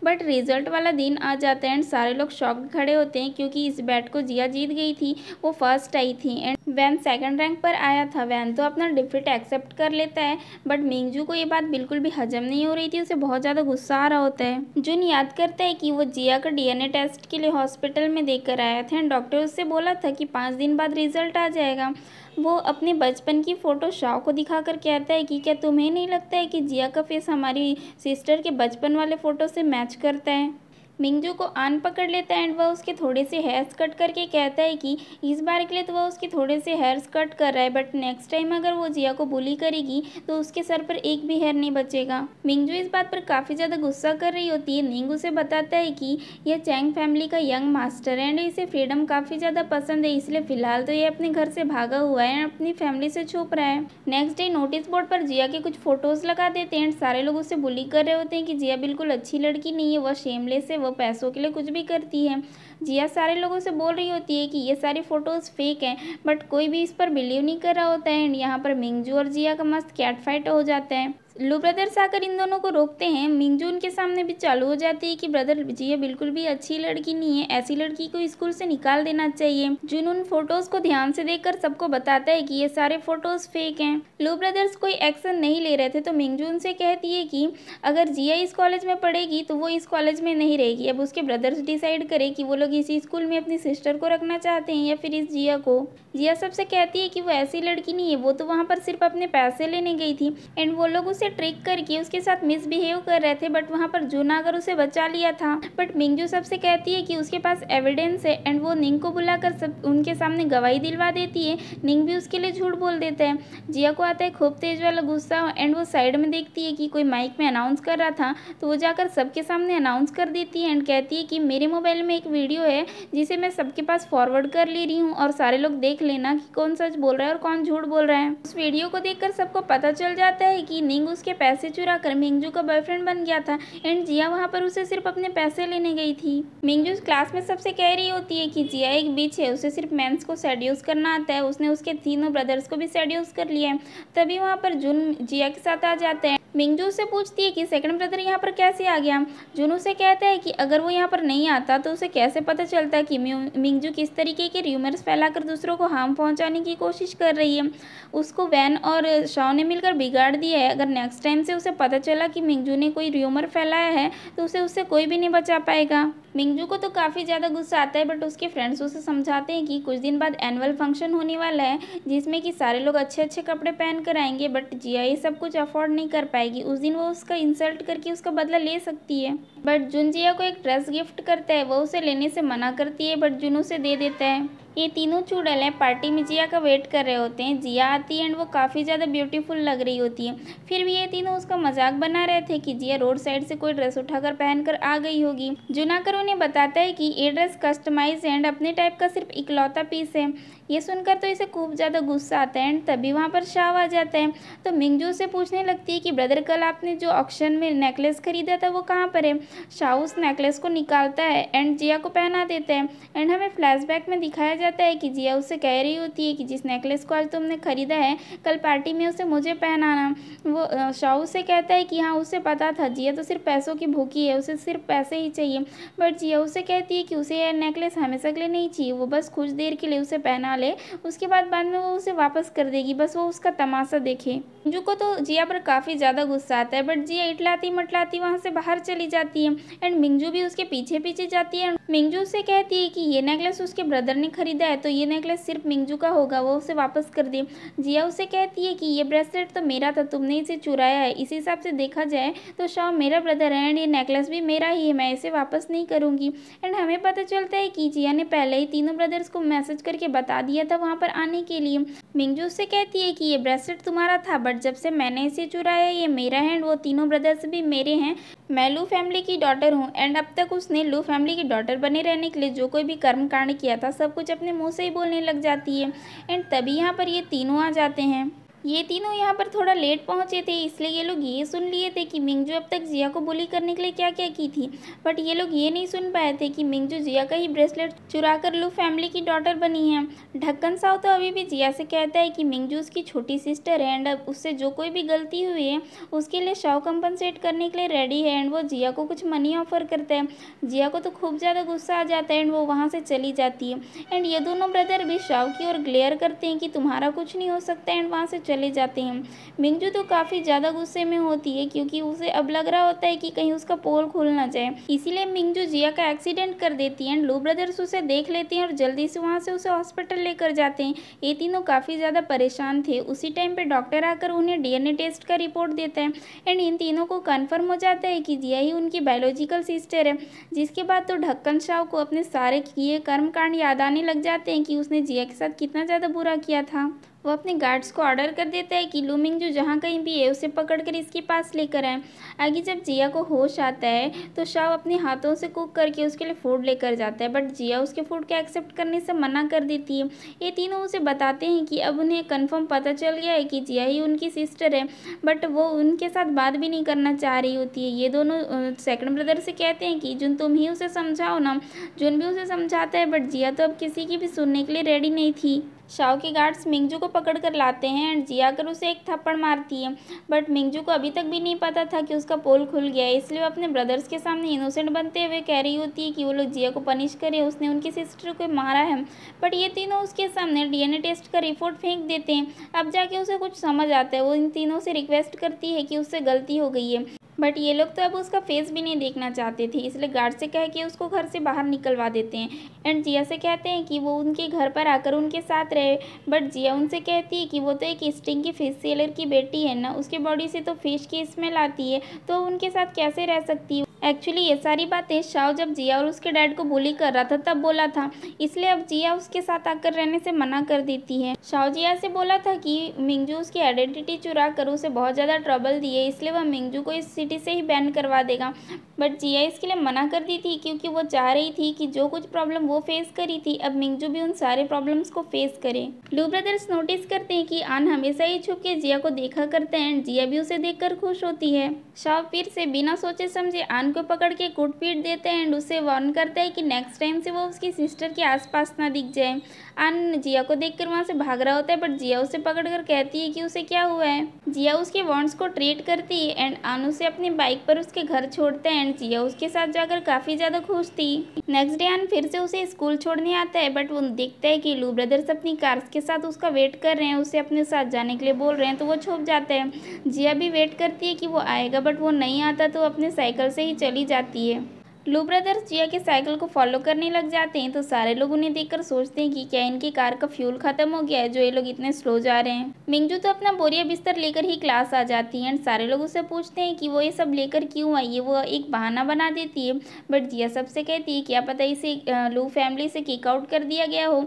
बट रिजल्ट वाला दिन आ जाता है एंड सारे लोग शॉक्ड खड़े होते हैं क्योंकि इस बैट को जिया जीत गई थी, वो फर्स्ट आई थी एंड वैन सेकंड रैंक पर आया था। वैन तो अपना डिफीट एक्सेप्ट कर लेता है, बट मिंगजू को ये बात बिल्कुल भी हजम नहीं हो रही थी, उसे बहुत ज़्यादा गुस्सा आ रहा होता है। जुन याद करता है कि वो जिया का डीएनए टेस्ट के लिए हॉस्पिटल में देकर आया था एंड डॉक्टर उससे बोला था कि 5 दिन बाद रिजल्ट आ जाएगा। वो अपने बचपन की फ़ोटो शाओ को दिखाकर कहता है कि क्या तुम्हें नहीं लगता है कि जिया का फेस हमारी सिस्टर के बचपन वाले फ़ोटो से मैच करता है। मिंगजू को आन पकड़ लेता है एंड वह उसके थोड़े से हेयर्स कट करके कहता है कि इस बार के लिए तो वह उसके थोड़े से हेयर्स कट कर रहा है, बट नेक्स्ट टाइम अगर वो जिया को बुली करेगी तो उसके सर पर एक भी हेयर नहीं बचेगा। मिंगजू इस बात पर काफ़ी ज़्यादा गुस्सा कर रही होती है। निंग उसे बताता है कि यह चैंग फैमिली का यंग मास्टर है एंड इसे फ्रीडम काफ़ी ज़्यादा पसंद है, इसलिए फ़िलहाल तो ये अपने घर से भागा हुआ है एंड अपनी फैमिली से छुप रहा है। नेक्स्ट डे नोटिस बोर्ड पर जिया के कुछ फ़ोटोज़ लगा देते हैं एंड सारे लोग उसे बुली कर रहे होते हैं कि जिया बिल्कुल अच्छी लड़की नहीं है, वह शेमलेस है, वह पैसों के लिए कुछ भी करती है। जिया सारे लोगों से बोल रही होती है कि ये सारी फ़ोटोज़ फेक हैं, बट कोई भी इस पर बिलीव नहीं कर रहा होता है एंड यहाँ पर मिंगजू और जिया का मस्त कैट फाइट हो जाता है। लू ब्रदर्स आकर इन दोनों को रोकते हैं। मिंगजू उनके सामने भी चालू हो जाती है कि ब्रदर जिया बिल्कुल भी अच्छी लड़की नहीं है, ऐसी लड़की को स्कूल से निकाल देना चाहिए। जुन उन फोटोज को ध्यान से देखकर सबको बताता है कि ये सारे फोटोज फेक हैं। लू ब्रदर्स कोई एक्शन नहीं ले रहे थे तो मिंगजू उनसे कहती है कि अगर जिया इस कॉलेज में पढ़ेगी तो वो इस कॉलेज में नहीं रहेगी। अब उसके ब्रदर्स डिसाइड करें कि वो लोग इसी स्कूल में अपनी सिस्टर को रखना चाहते हैं या फिर इस जिया को। जिया सबसे कहती है कि वो ऐसी लड़की नहीं है, वो तो वहाँ पर सिर्फ अपने पैसे लेने गई थी एंड वो लोग उसे ट्रिक करके उसके साथ मिसबिहेव कर रहे थे, बट वहाँ पर जून आकर उसे बचा लिया था। बट मिंगजू सबसे कहती है कि उसके पास एविडेंस है एंड वो निंग को बुलाकर सब उनके सामने गवाही दिलवा देती है। निंग भी उसके लिए झूठ बोल देता है। जिया को आता है खूब तेज वाला गुस्सा एंड वो साइड में देखती है कि कोई माइक में अनाउंस कर रहा था तो वो जाकर सबके सामने अनाउंस कर देती है एंड कहती है कि मेरे मोबाइल में एक वीडियो है जिसे मैं सबके पास फॉरवर्ड कर ले रही हूँ और सारे लोग देख लेना कि कौन सच बोल रहा है और कौन झूठ बोल रहा है। उस वीडियो को देखकर सबको पता चल जाता है कि निंग उसके पैसे चुरा कर मिंगजू का बॉयफ्रेंड बन गया था एंड जिया वहाँ पर उसे सिर्फ अपने पैसे लेने गई थी। मिंगजू क्लास में सबसे कह रही होती है कि जिया एक बीच है, उसे सिर्फ मेंस को सेड्यूस करना आता है, उसने उसके तीनों ब्रदर्स को भी सेड्यूस कर लिया है। तभी वहाँ पर जुन जिया के साथ आ जाते हैं। मिंगजू से पूछती है कि सेकंड ब्रदर यहाँ पर कैसे आ गया। जुनू से कहता है कि अगर वो यहाँ पर नहीं आता तो उसे कैसे पता चलता कि मिंगजू किस तरीके के र्यूमर्स फैलाकर दूसरों को हार्म पहुँचाने की कोशिश कर रही है। उसको वैन और शाओ ने मिलकर बिगाड़ दिया है। अगर नेक्स्ट टाइम से उसे पता चला कि मिंगजू ने कोई र्यूमर फैलाया है तो उसे उससे कोई भी नहीं बचा पाएगा। मिंगजू को तो काफ़ी ज़्यादा गुस्सा आता है, बट उसके फ्रेंड्स उसे समझाते हैं कि कुछ दिन बाद एनुअल फंक्शन होने वाला है जिसमें कि सारे लोग अच्छे अच्छे कपड़े पहन कर आएंगे, बट जिया ये सब कुछ अफोर्ड नहीं कर पाएगी। उस दिन वो उसका इंसल्ट करके उसका बदला ले सकती है, बट जुन जिया को एक ड्रेस गिफ्ट करता है। वो उसे लेने से मना करती है बट जुन उसे दे देता है। ये तीनों चूड़ैल हैं पार्टी में जिया का वेट कर रहे होते हैं। जिया आती है एंड वो काफ़ी ज़्यादा ब्यूटीफुल लग रही होती है। फिर भी ये तीनों उसका मजाक बना रहे थे कि जिया रोड साइड से कोई ड्रेस उठाकर पहनकर आ गई होगी। जुन आकर उन्हें बताता है कि ये ड्रेस कस्टमाइज एंड अपने टाइप का सिर्फ इकलौता पीस है। ये सुनकर तो इसे खूब ज़्यादा गुस्सा आता है एंड तभी वहाँ पर शाव आ जाता है। तो मिंगजू से पूछने लगती है कि ब्रदर कल आपने जो ऑक्शन में नेकलेस खरीदा था वो कहाँ पर है। शाव उस नेकलेस को निकालता है एंड जिया को पहना देता है एंड हमें फ्लैशबैक में दिखाया जाता है कि जिया उससे कह रही होती है कि जिस नेकलेस को आज तुमने खरीदा है कल पार्टी में उसे मुझे पहनाना। वो शाओ से कहता है कि हाँ उसे पता था, जिया तो सिर्फ पैसों की भूखी है, उसे सिर्फ पैसे ही चाहिए। बट जिया उसे कहती है कि उसे यह नेकलेस हमेशा के लिए नहीं चाहिए, वो बस कुछ देर के लिए उसे पहना ले, उसके बाद में वो उसे वापस कर देगी, बस वो उसका तमाशा देखे। मिंजू को तो जिया पर काफ़ी ज़्यादा गुस्सा आता है, बट जिया इटलाती मटलाती वहाँ से बाहर चली जाती है एंड मिंजू भी उसके पीछे पीछे जाती है। मिंजू से कहती है कि ये नेकलेस उसके ब्रदर ने खरीदा है तो ये नेकलेस सिर्फ मिंजू का होगा, वो उसे वापस कर दे। जिया उसे कहती है कि ये ब्रेसलेट तो मेरा था, तुमने इसे चुराया है, इस हिसाब से देखा जाए तो शाओ मेरा ब्रदर है एंड ये नेकलेस भी मेरा ही है, मैं इसे वापस नहीं करूँगी। एंड हमें पता चलता है कि जिया ने पहले ही तीनों ब्रदर्स को मैसेज करके बता दिया था वहाँ पर आने के लिए। मिंजू उससे कहती है कि ये ब्रेसलेट तुम्हारा था, बट जब से मैंने इसे चुराया ये मेरा है एंड वो तीनों ब्रदर्स भी मेरे हैं, मैं लू फैमिली की डॉटर हूँ। एंड अब तक उसने लू फैमिली की डॉटर बने रहने के लिए जो कोई भी कर्म कांड किया था सब कुछ अपने मुंह से ही बोलने लग जाती है। एंड तभी यहाँ पर ये तीनों आ जाते हैं। ये तीनों यहाँ पर थोड़ा लेट पहुँचे थे, इसलिए ये लोग ये सुन लिए थे कि मिंजू अब तक जिया को बुली करने के लिए क्या क्या की थी, बट ये लोग ये नहीं सुन पाए थे कि मिंजू जिया का ही ब्रेसलेट चुरा कर लू फैमिली की डॉटर बनी है। ढक्कन साव तो अभी भी जिया से कहता है कि मिंजू उसकी छोटी सिस्टर है एंड अब उससे जो कोई भी गलती हुई है उसके लिए शाओ कंपनसेट करने के लिए रेडी है एंड वो जिया को कुछ मनी ऑफर करता है। जिया को तो खूब ज़्यादा गुस्सा आ जाता है एंड वो वहाँ से चली जाती है। एंड ये दोनों ब्रदर भी शाओ की ओर ग्लेयर करते हैं कि तुम्हारा कुछ नहीं हो सकता एंड वहाँ से चले जाते हैं। मिंजू तो काफ़ी ज़्यादा गुस्से में होती है क्योंकि उसे अब लग रहा होता है कि कहीं उसका पोल खुल ना जाए, इसीलिए मिंजू जिया का एक्सीडेंट कर देती है एंड लू ब्रदर्स उसे देख लेते हैं और जल्दी से वहाँ से उसे हॉस्पिटल लेकर जाते हैं। ये तीनों काफ़ी ज़्यादा परेशान थे। उसी टाइम पे डॉक्टर आकर उन्हें डीएनए टेस्ट का रिपोर्ट देता है एंड इन तीनों को कन्फर्म हो जाता है कि जिया ही उनकी बायोलॉजिकल सिस्टर है। जिसके बाद तो ढक्कन शाओ को अपने सारे किए कर्मकांड याद आने लग जाते हैं कि उसने जिया के साथ कितना ज़्यादा बुरा किया था। वो अपने गार्ड्स को ऑर्डर कर देता है कि लू मिंजू जहाँ कहीं भी है उसे पकड़कर इसके पास लेकर आए। आगे जब जिया को होश आता है तो शाओ अपने हाथों से कुक करके उसके लिए फूड लेकर जाता है, बट जिया उसके फूड को एक्सेप्ट करने से मना कर देती है। ये तीनों उसे बताते हैं कि अब उन्हें कंफर्म पता चल गया है कि जिया ही उनकी सिस्टर है, बट वो उनके साथ बात भी नहीं करना चाह रही होती है। ये दोनों सेकंड ब्रदर से कहते हैं कि जुन तुम ही उसे समझाओ ना। जुन भी उसे समझाता है बट जिया तो अब किसी की भी सुनने के लिए रेडी नहीं थी। शाओ के गार्ड्स मिंजू को पकड़ कर लाते हैं एंड जिया कर उसे एक थप्पड़ मारती है, बट मिंजू को अभी तक भी नहीं पता था कि उसका पोल खुल गया है, इसलिए वो अपने ब्रदर्स के सामने इनोसेंट बनते हुए कह रही होती है कि वो लोग जिया को पनिश करे, उसने उनकी सिस्टर को मारा है। बट ये तीनों उसके सामने डीएनए टेस्ट का रिपोर्ट फेंक देते हैं। अब जाके उसे कुछ समझ आता है। वो इन तीनों से रिक्वेस्ट करती है कि उससे गलती हो गई है, बट ये लोग तो अब उसका फेस भी नहीं देखना चाहते थे, इसलिए गार्ड से कह के उसको घर से बाहर निकलवा देते हैं एंड जिया से कहते हैं कि वो उनके घर पर आकर उनके साथ रहे। बट जिया उनसे कहती है कि वो तो एक स्टिंग की फिश सेलर की बेटी है ना, उसके बॉडी से तो फिश की स्मेल आती है, तो उनके साथ कैसे रह सकती है। एक्चुअली ये सारी बातें शाओ जब जिया और उसके डैड को बुली कर रहा था तब बोला था, इसलिए अब जिया उसके साथ आकर रहने से मना कर देती है। शाओ जिया से बोला था कि मिंजू उसकी आइडेंटिटी चुरा कर उसे बहुत ज़्यादा ट्रबल दी है, इसलिए वह मिंजू को इस सिटी से ही बैन करवा देगा। बट जिया इसके लिए मना कर दी थी क्योंकि वो चाह रही थी कि जो कुछ प्रॉब्लम वो फेस करी थी अब मिंजू भी उन सारे प्रॉब्लम्स को फेस करे। लू ब्रदर्स नोटिस करते हैं कि आन हमेशा ही छुप के जिया को देखा करते हैं एंड जिया भी उसे देखकर खुश होती है। शाओ फिर से बिना सोचे समझे आन को पकड़ के कूट पीट देते हैं एंड उसे वार्न करता है कि नेक्स्ट टाइम से वो उसकी सिस्टर के आसपास ना दिख जाए। आन जिया को देखकर वहाँ से भाग रहा होता है, बट जिया उसे पकड़कर कहती है कि उसे क्या हुआ है। जिया उसके वार्न्स को ट्रीट करती है एंड आन उसे अपनी बाइक पर उसके घर छोड़ता है एंड जिया उसके साथ जाकर काफ़ी ज़्यादा खुश थी। नेक्स्ट डे आन फिर से उसे स्कूल छोड़ने आता है, बट वो देखता है कि लू ब्रदर्स अपनी कार्स के साथ उसका वेट कर रहे हैं, उसे अपने साथ जाने के लिए बोल रहे हैं, तो वो छुप जाता है। जिया भी वेट करती है कि वो आएगा, बट वो नहीं आता तो अपने साइकिल से ही चली जाती है। लू ब्रदर्स जिया के साइकिल को फॉलो करने लग जाते हैं, तो सारे लोग उन्हें देखकर सोचते हैं कि क्या इनकी कार का फ्यूल खत्म हो गया है जो ये लोग इतने स्लो जा रहे हैं। मिंजू तो अपना बोरिया बिस्तर लेकर ही क्लास आ जाती है एंड सारे लोग उससे पूछते हैं कि वो ये सब लेकर क्यों आई है। वो एक बहाना बना देती है, बट जिया सबसे कहती है क्या पता इसे लू फैमिली से किक आउट कर दिया गया हो।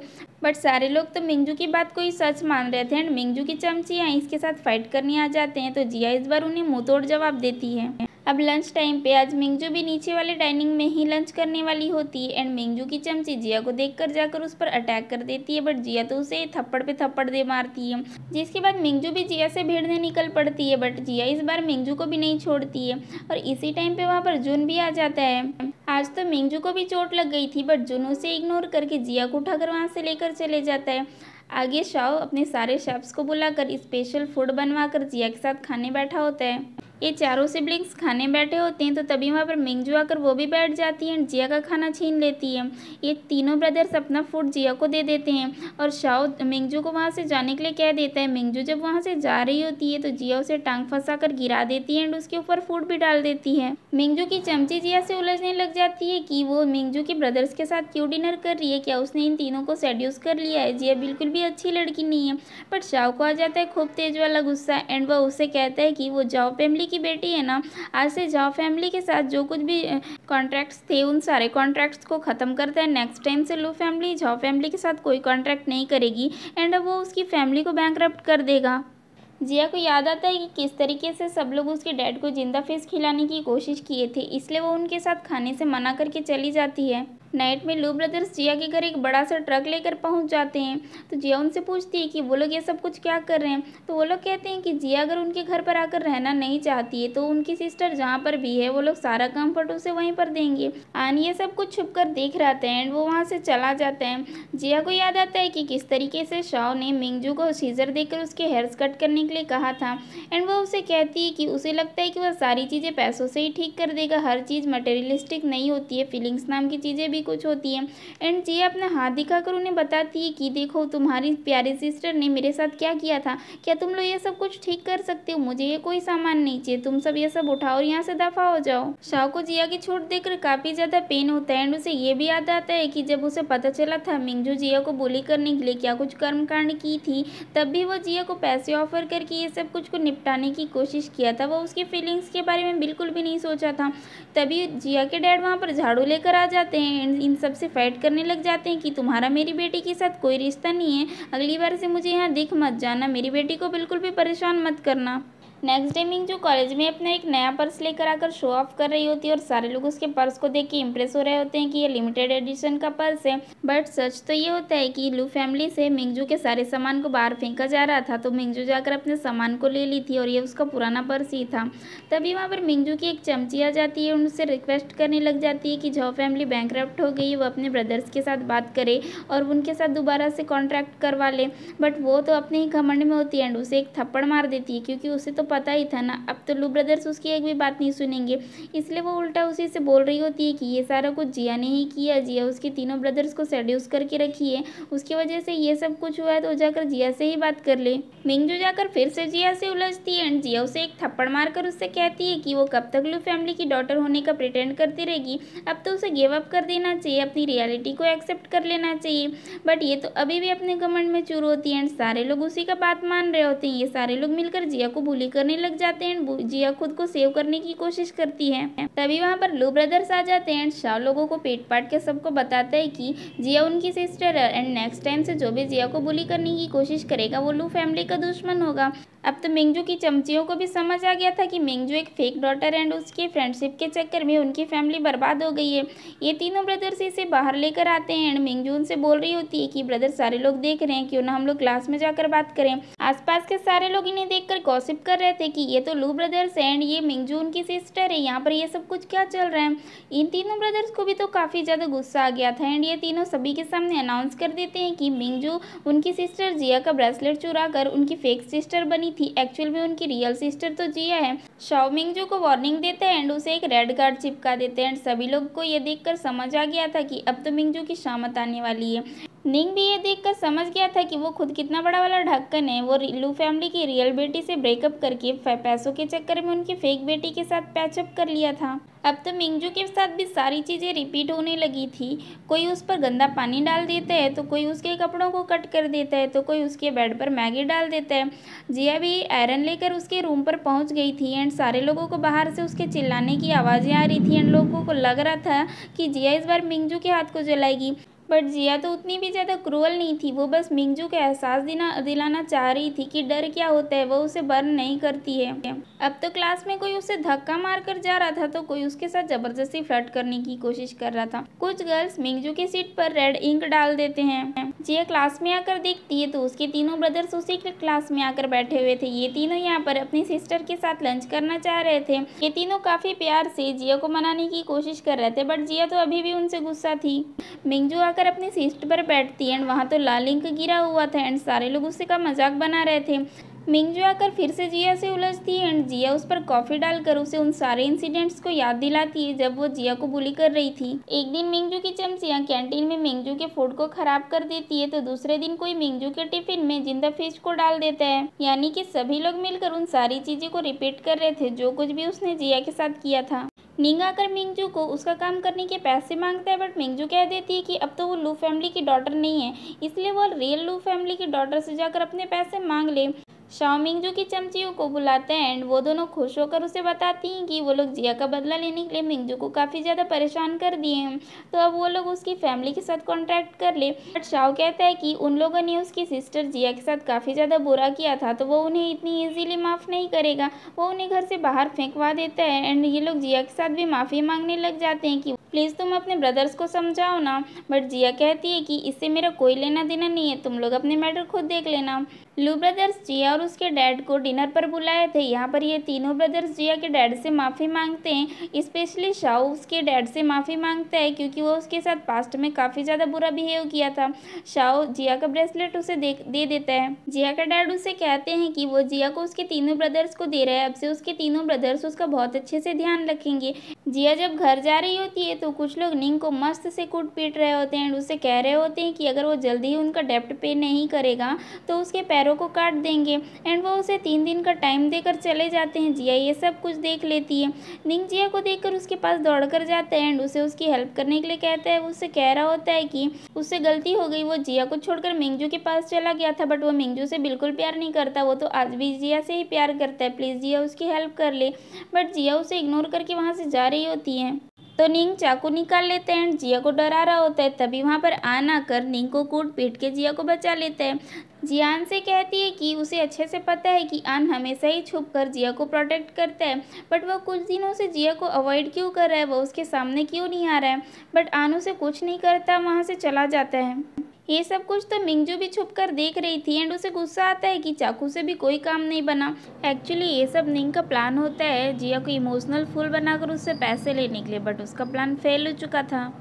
बट सारे लोग तो मिंजू की बात को ही सच मान रहे थे एंड मिंजू की चमचियाँ इसके साथ फाइट करने आ जाते हैं, तो जिया इस बार उन्हें मुंह तोड़ जवाब देती है। अब लंच टाइम पे आज मिंगजू भी नीचे वाले डाइनिंग में ही लंच करने वाली होती है एंड मिंगजू की चमची जिया को देखकर जाकर उस पर अटैक कर देती है, बट जिया तो उसे थप्पड़ पे थप्पड़ दे मारती है, जिसके बाद मिंगजू भी जिया से भिड़ने निकल पड़ती है, बट जिया इस बार मिंगजू को भी नहीं छोड़ती है। और इसी टाइम पे वहाँ पर जुन भी आ जाता है। आज तो मिंगजू को भी चोट लग गई थी, बट जुन उसे इग्नोर करके जिया को उठाकर वहाँ से लेकर चले जाता है। आगे शाओ अपने सारे शेफ्स को बुलाकर स्पेशल फूड बनवाकर जिया के साथ खाने बैठा होता है। ये चारों सिबलिंग्स खाने बैठे होते हैं तो तभी वहाँ पर मिंगजू आकर वो भी बैठ जाती है एंड जिया का खाना छीन लेती है। ये तीनों ब्रदर्स अपना फूड जिया को दे देते हैं और शाओ मिंगजू को वहाँ से जाने के लिए कह देता है। मिंगजू जब वहाँ से जा रही होती है तो जिया उसे टांग फंसाकर गिरा देती है एंड उसके ऊपर फूड भी डाल देती है। मिंगजू की चमची जिया से उलझने लग जाती है कि वो मिंगजू के ब्रदर्स के साथ क्यों डिनर कर रही है, क्या उसने इन तीनों को सेड्यूस कर लिया है। जिया बिल्कुल भी अच्छी लड़की नहीं है, बट शाओ को आ जाता है खूब तेज वाला गुस्सा एंड वह उससे कहता है कि वो जाओ फैमिली की बेटी है ना, आज से जाओ फैमिली के साथ जो कुछ भी कॉन्ट्रैक्ट्स थे उन सारे कॉन्ट्रैक्ट्स को ख़त्म करता है। नेक्स्ट टाइम से लू फैमिली जाओ फैमिली के साथ कोई कॉन्ट्रैक्ट नहीं करेगी एंड वो उसकी फैमिली को बैंकरप्ट कर देगा। जिया को याद आता है कि किस तरीके से सब लोग उसके डैड को जिंदा फिश खिलाने की कोशिश किए थे, इसलिए वो उनके साथ खाने से मना करके चली जाती है। नाइट में लू ब्रदर्स जिया के घर एक बड़ा सा ट्रक लेकर पहुंच जाते हैं तो जिया उनसे पूछती है कि वो लोग ये सब कुछ क्या कर रहे हैं, तो वो लोग कहते हैं कि जिया अगर उनके घर पर आकर रहना नहीं चाहती है तो उनकी सिस्टर जहाँ पर भी है वो लोग सारा कंफर्ट उसे वहीं पर देंगे। आन ये सब कुछ छुप कर देख रहा था एंड वो वहाँ से चला जाता है। जिया को याद आता है कि किस तरीके से शाओ ने मिंगजू को सीजर देकर उसके हेयर्स कट करने के लिए कहा था एंड वो उसे कहती है कि उसे लगता है कि वह सारी चीज़ें पैसों से ही ठीक कर देगा, हर चीज़ मटेरियलिस्टिक नहीं होती है, फीलिंग्स नाम की चीज़ें भी कुछ होती है। एंड जिया अपना हाथ दिखाकर उन्हें बताती है कि देखो तुम्हारी प्यारी सिस्टर ने मेरे साथ क्या किया था, क्या तुम लोग ये सब कुछ ठीक कर सकते हो, मुझे ये कोई सामान नहीं चाहिए, तुम सब ये सब उठाओ और यहाँ से दफा हो जाओ। शाओ को जिया की छूट देखकर काफी ज्यादा पेन होता है एंड उसे ये भी याद आता है कि जब उसे पता चला था मिंगजू जिया को बुली करने के लिए क्या कुछ कर्म कांड की थी, तब भी वो जिया को पैसे ऑफर करके ये सब कुछ को निपटाने की कोशिश किया था, वो उसकी फीलिंग्स के बारे में बिल्कुल भी नहीं सोचा था। तभी जिया के डैड वहाँ पर झाड़ू लेकर आ जाते हैं एंड इन सब से फाइट करने लग जाते हैं कि तुम्हारा मेरी बेटी के साथ कोई रिश्ता नहीं है, अगली बार से मुझे यहाँ दिख मत जाना, मेरी बेटी को बिल्कुल भी परेशान मत करना। नेक्स्ट डे मिंगजू कॉलेज में अपना एक नया पर्स लेकर आकर शो ऑफ कर रही होती है और सारे लोग उसके पर्स को देख के इम्प्रेस हो रहे होते हैं कि ये लिमिटेड एडिशन का पर्स है, बट सच तो ये होता है कि लू फैमिली से मिंगजू के सारे सामान को बाहर फेंका जा रहा था, तो मिंगजू जाकर अपने सामान को ले ली थी और ये उसका पुराना पर्स ही था। तभी वहाँ पर मिंगजू की एक चमची आ जाती है, उनसे रिक्वेस्ट करने लग जाती है कि जो फैमिली बैंकरप्ट हो गई वो अपने ब्रदर्स के साथ बात करे और उनके साथ दोबारा से कॉन्ट्रैक्ट करवा ले, बट वो तो अपने ही घमंड में होती है एंड उसे एक थप्पड़ मार देती है क्योंकि उसे तो पता ही था ना अब तो लू ब्रदर्स उसकी एक भी बात नहीं सुनेंगे, इसलिए वो उल्टा उसी से बोल रही होती है कि ये सारा कुछ जिया ने ही किया, जिया उसके तीनों ब्रदर्स को सेड्यूस करके रखी है, उसकी वजह से ये सब कुछ हुआ है, तो जाकर जिया से ही बात कर ले। मिंगजू जाकर फिर से जिया से उलझती है एंड जिया उसे एक थप्पड़ मारकर उससे कहती है कि वो कब तक लू फैमिली की डॉटर होने का प्रिटेंड करती रहेगी, अब तो उसे गिव अप कर देना चाहिए, अपनी रियलिटी को एक्सेप्ट कर लेना चाहिए, बट ये तो अभी भी अपने घमंड में चूर होती है एंड सारे लोग उसी का बात मान रहे होते हैं। ये सारे लोग मिलकर जिया को बुली करने लग जाते हैं, जिया खुद को सेव करने की कोशिश करती है। तभी वहाँ पर लू ब्रदर्स आ जाते हैं एंड शाओ लोगों को पेट पाट के सबको बताता है कि जिया उनकी सिस्टर है एंड नेक्स्ट टाइम से जो भी जिया को बुली करने की कोशिश करेगा वो लू फैमिली का दुश्मन होगा। अब तो मिंगजू की चमचियों को भी समझ आ गया था कि मिंगजू एक फेक डॉटर एंड उसके फ्रेंडशिप के चक्कर में उनकी फैमिली बर्बाद हो गई है। ये तीनों ब्रदर्स इसे बाहर लेकर आते हैं एंड मिंगजू उनसे बोल रही होती है कि ब्रदर सारे लोग देख रहे हैं, क्यों ना हम लोग क्लास में जाकर बात करें। आसपास के सारे लोग इन्हें देखकर गॉसिप कर रहे थे कि ये तो लू ब्रदर्स है एंड ये मिंगजू उनकी सिस्टर है, यहाँ पर ये सब कुछ क्या चल रहा है। इन तीनों ब्रदर्स को भी तो काफ़ी ज़्यादा गुस्सा आ गया था एंड ये तीनों सभी के सामने अनाउंस कर देते हैं कि मिंगजू उनकी सिस्टर जिया का ब्रेसलेट चुरा कर उनकी फेक सिस्टर बनी थी, एक्चुअल में उनकी रियल सिस्टर तो जिया है। शाओ मिंगजू को वार्निंग देते हैं एंड उसे एक रेड कार्ड चिपका देते हैं एंड सभी लोग को ये देखकर समझ आ गया था कि अब तो मिंगजू की शामत आने वाली है। निंग भी ये देखकर समझ गया था कि वो खुद कितना बड़ा वाला ढक्कन है, वो लू फैमिली की रियल बेटी से ब्रेकअप करके पैसों के चक्कर में उनकी फेक बेटी के साथ पैचअप कर लिया था। अब तो मिंगजू के साथ भी सारी चीज़ें रिपीट होने लगी थी, कोई उस पर गंदा पानी डाल देता है, तो कोई उसके कपड़ों को कट कर देता है, तो कोई उसके बेड पर मैगी डाल देता है। जिया भी आयरन लेकर उसके रूम पर पहुंच गई थी एंड सारे लोगों को बाहर से उसके चिल्लाने की आवाज़ें आ रही थी एंड लोगों को लग रहा था कि जिया इस बार मिंगजू के हाथ को जलाएगी। बट जिया तो उतनी भी ज़्यादा क्रूअल नहीं थी, वो बस मिंगजू को एहसास दिलाना चाह रही थी कि डर क्या होता है, वो उसे बर्न नहीं करती है। अब तो क्लास में कोई उसे धक्का मार कर जा रहा था तो कोई उसके साथ जबरदस्ती फ्लर्ट करने की कोशिश कर रहा था। कुछ गर्ल्स मिंगजू की सीट पर रेड इंक डाल देते हैं। जिया क्लास में आकर देखती है तो उसके तीनों ब्रदर्स उसी क्लास में आकर बैठे हुए थे। ये तीनों यहाँ पर अपनी सिस्टर के साथ लंच करना चाह रहे थे। ये तीनों काफी प्यार से जिया को मनाने की कोशिश कर रहे थे, बट जिया तो अभी भी उनसे गुस्सा थी। मिंगजू आकर अपनी सीट पर बैठती है एंड वहाँ तो लाल इंक गिरा हुआ था एंड सारे लोग उससे का मजाक बना रहे थे। मिंगजू आकर फिर से जिया से उलझती है एंड जिया उस पर कॉफी डालकर उसे उन सारे इंसिडेंट्स को याद दिलाती है जब वो जिया को बुली कर रही थी। एक दिन मिंगजू की चमचियाँ कैंटीन में मिंगजू के फूड को खराब कर देती है तो दूसरे दिन कोई मिंगजू के टिफिन में जिंदा फिश को डाल देता है। यानी कि सभी लोग मिलकर उन सारी चीजें को रिपीट कर रहे थे जो कुछ भी उसने जिया के साथ किया था। निंग आकर मिंगजू को उसका काम करने के पैसे मांगता है, बट मिंगजू कह देती है कि अब तो वो लू फैमिली की डॉटर नहीं है, इसलिए वो रियल लू फैमिली की डॉटर से जाकर अपने पैसे मांग ले। शाओ मिंगजू की चमचियों को बुलाते हैं एंड वो दोनों खुश होकर उसे बताती हैं कि वो लोग जिया का बदला लेने के लिए मिंगजू को काफ़ी ज़्यादा परेशान कर दिए हैं, तो अब वो लोग उसकी फैमिली के साथ कॉन्टैक्ट कर ले। बट शाओ कहता है कि उन लोगों ने उसकी सिस्टर जिया के साथ काफ़ी ज़्यादा बुरा किया था तो वो उन्हें इतनी ईजीली माफ़ नहीं करेगा, वो उन्हें घर से बाहर फेंकवा देता है। एंड ये लोग जिया के साथ भी माफ़ी मांगने लग जाते हैं कि प्लीज़ तुम अपने ब्रदर्स को समझाओ ना, बट जिया कहती है कि इससे मेरा कोई लेना देना नहीं है, तुम लोग अपने मैटर खुद देख लेना। लू ब्रदर्स जिया और उसके डैड को डिनर पर बुलाए थे। यहाँ पर ये तीनों ब्रदर्स जिया के डैड से माफ़ी मांगते हैं। स्पेशली शाओ उसके डैड से माफ़ी मांगता है क्योंकि वो उसके साथ पास्ट में काफ़ी ज़्यादा बुरा बिहेव किया था। शाओ जिया का ब्रेसलेट उसे दे देता है। जिया का डैड उसे कहते हैं कि वो जिया को उसके तीनों ब्रदर्स को दे रहा है, अब से उसके तीनों ब्रदर्स उसका बहुत अच्छे से ध्यान रखेंगे। जिया जब घर जा रही होती है तो कुछ लोग निंग को मस्त से कूट पीट रहे होते हैं, उससे कह रहे होते हैं कि अगर वो जल्दी ही उनका डेप्ट पे नहीं करेगा तो उसके पैरों को काट देंगे एंड वो उसे 3 दिन का टाइम देकर चले जाते हैं। जिया ये सब कुछ देख लेती है। निंग जिया को देखकर उसके पास दौड़ कर जाता है एंड उसे उसकी हेल्प करने के लिए कहता है। वो उससे कह रहा होता है कि उससे गलती हो गई, वो जिया को छोड़कर मिंगजू के पास चला गया था, बट वो मिंगजू से बिल्कुल प्यार नहीं करता, वो तो आज भी जिया से ही प्यार करता है, प्लीज़ जिया उसकी हेल्प कर ले। बट जिया उसे इग्नोर करके वहाँ से जा रही होती है तो निंग चाकू निकाल लेते हैं एंड जिया को डरा रहा होता है। तभी वहाँ पर आन आकर निंग को कूट पीट के जिया को बचा लेता है। जियान से कहती है कि उसे अच्छे से पता है कि आन हमेशा ही छुप कर जिया को प्रोटेक्ट करता है, बट वह कुछ दिनों से जिया को अवॉइड क्यों कर रहा है, वो उसके सामने क्यों नहीं आ रहा है। बट आन उसे कुछ नहीं करता, वहाँ से चला जाता है। ये सब कुछ तो मिंगजू भी छुप कर देख रही थी एंड उसे गुस्सा आता है कि चाकू से भी कोई काम नहीं बना। एक्चुअली ये सब निंग का प्लान होता है जिया को इमोशनल फूल बनाकर उससे पैसे लेने के लिए, बट उसका प्लान फेल हो चुका था।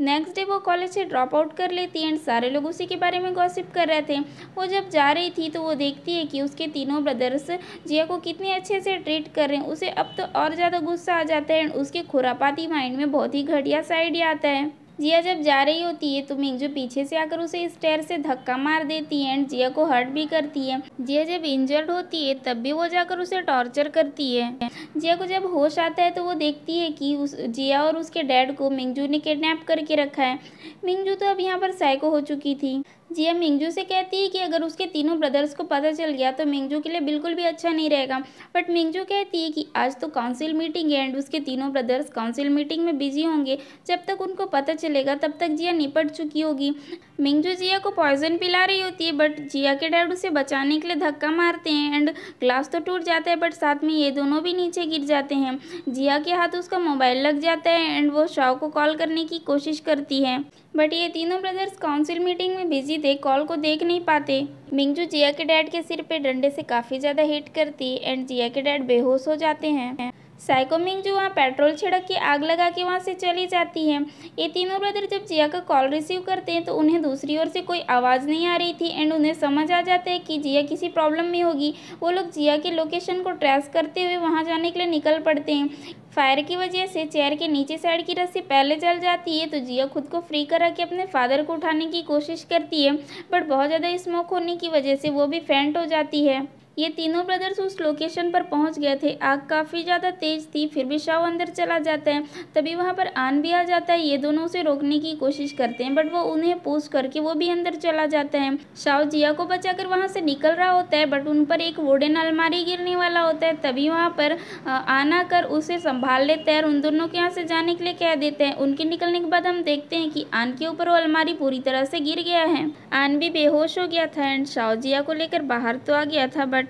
नेक्स्ट डे वो कॉलेज से ड्रॉप आउट कर लेती है एंड सारे लोग उसी के बारे में गॉसिप कर रहे थे। वो जब जा रही थी तो वो देखती है कि उसके तीनों ब्रदर्स जिया को कितने अच्छे से ट्रीट कर रहे हैं। उसे अब तो और ज़्यादा गुस्सा आ जाता है एंड उसके खुरापाती माइंड में बहुत ही घटिया सा आइडिया आता है। जिया जब जा रही होती है तो मिंगजू पीछे से आकर उसे स्टेयर से धक्का मार देती है एंड जिया को हर्ट भी करती है। जिया जब इंजर्ड होती है तब भी वो जाकर उसे टॉर्चर करती है। जिया को जब होश आता है तो वो देखती है कि जिया और उसके डैड को मिंगजू ने किडनैप करके रखा है। मिंगजू तो अब यहाँ पर साइको हो चुकी थी। जिया मिंगजू से कहती है कि अगर उसके तीनों ब्रदर्स को पता चल गया तो मिंगजू के लिए बिल्कुल भी अच्छा नहीं रहेगा, बट मिंगजू कहती है कि आज तो काउंसिल मीटिंग है एंड उसके तीनों ब्रदर्स काउंसिल मीटिंग में बिजी होंगे, जब तक उनको पता चलेगा तब तक जिया निपट चुकी होगी। मिंगजू जिया को पॉइजन पिला रही होती है, बट जिया के डैड उसे बचाने के लिए धक्का मारते हैं एंड ग्लास तो टूट जाता है, बट साथ में ये दोनों भी नीचे गिर जाते हैं। जिया के हाथ उसका मोबाइल लग जाता है एंड वो शाओ को कॉल करने की कोशिश करती है, बट ये तीनों ब्रदर्स काउंसिल मीटिंग में बिजी थे, कॉल को देख नहीं पाते। मिंगजू जिया के डैड के सिर पे डंडे से काफ़ी ज़्यादा हिट करती है एंड जिया के डैड बेहोश हो जाते हैं। साइको मिंगजू वहाँ पेट्रोल छिड़क के आग लगा के वहाँ से चली जाती है। ये तीनों ब्रदर जब जिया का कॉल रिसीव करते हैं तो उन्हें दूसरी ओर से कोई आवाज़ नहीं आ रही थी एंड उन्हें समझ आ जाता है कि जिया किसी प्रॉब्लम में होगी। वो लोग जिया की लोकेशन को ट्रेस करते हुए वहाँ जाने के लिए निकल पड़ते हैं। फायर की वजह से चेयर के नीचे साइड की रस्सी पहले जल जाती है तो जिया खुद को फ्री करा के अपने फादर को उठाने की कोशिश करती है, बट बहुत ज़्यादा स्मोक होने की वजह से वो भी फेंट हो जाती है। ये तीनों ब्रदर्स उस लोकेशन पर पहुंच गए थे। आग काफ़ी ज़्यादा तेज थी, फिर भी शाओ अंदर चला जाता है। तभी वहां पर आन भी आ जाता है। ये दोनों उसे रोकने की कोशिश करते हैं, बट वो उन्हें पुश करके वो भी अंदर चला जाता है। शाओ जिया को बचाकर वहां से निकल रहा होता है, बट उन पर एक वुडन अलमारी गिरने वाला होता है। तभी वहां पर आन आकर उसे संभाल लेते हैं और उन दोनों के यहाँ से जाने के लिए कह देते हैं। उनके निकलने के बाद हम देखते हैं कि आन के ऊपर वो अलमारी पूरी तरह से गिर गया है। आन भी बेहोश हो गया था एंड शाओ जिया को लेकर बाहर तो आ गया था, बट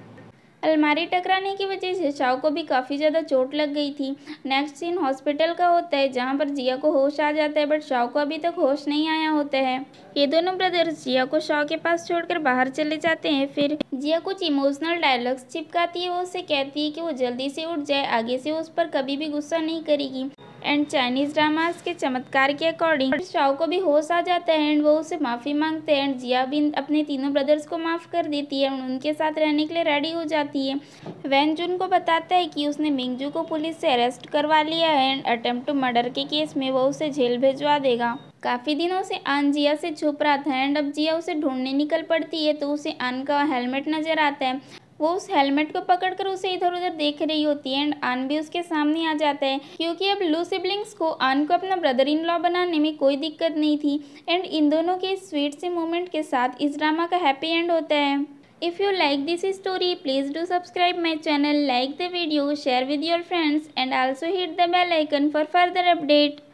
अलमारी टकराने की वजह से शाओ को भी काफ़ी ज़्यादा चोट लग गई थी। नेक्स्ट सीन हॉस्पिटल का होता है, जहाँ पर जिया को होश आ जाता है, बट शाओ को अभी तक होश नहीं आया होता है। ये दोनों ब्रदर्स जिया को शाओ के पास छोड़कर बाहर चले जाते हैं। फिर जिया कुछ इमोशनल डायलॉग्स चिपकाती है। वो उससे कहती है कि वो जल्दी से उठ जाए, आगे से वो उस पर कभी भी गुस्सा नहीं करेगी। एंड चाइनीज ड्रामास के चमत्कार के अकॉर्डिंग शाओ को भी होश आ जाता है एंड वो उससे माफ़ी मांगते हैं। एंड जिया भी अपने तीनों ब्रदर्स को माफ़ कर देती है और उनके साथ रहने के लिए रेडी हो जाती है। वैन जुन को बताता है कि उसने मिंगजू को पुलिस से अरेस्ट करवा लिया है एंड अटेम्प्ट टू मर्डर के केस में वो उसे जेल भिजवा देगा। काफ़ी दिनों से आन जिया से छुप रहा था एंड अब जिया उसे ढूंढने निकल पड़ती है, तो उसे आन का हेलमेट नज़र आता है। वो उस हेलमेट को पकड़कर उसे इधर उधर देख रही होती है एंड आन भी उसके सामने आ जाता है, क्योंकि अब लू सिबलिंग्स को आन को अपना ब्रदर इन लॉ बनाने में कोई दिक्कत नहीं थी। एंड इन दोनों के स्वीट से मोमेंट के साथ इस ड्रामा का हैप्पी एंड होता है। If you like this story, please do subscribe my channel, like the video, share with your friends and also hit the bell icon for further update.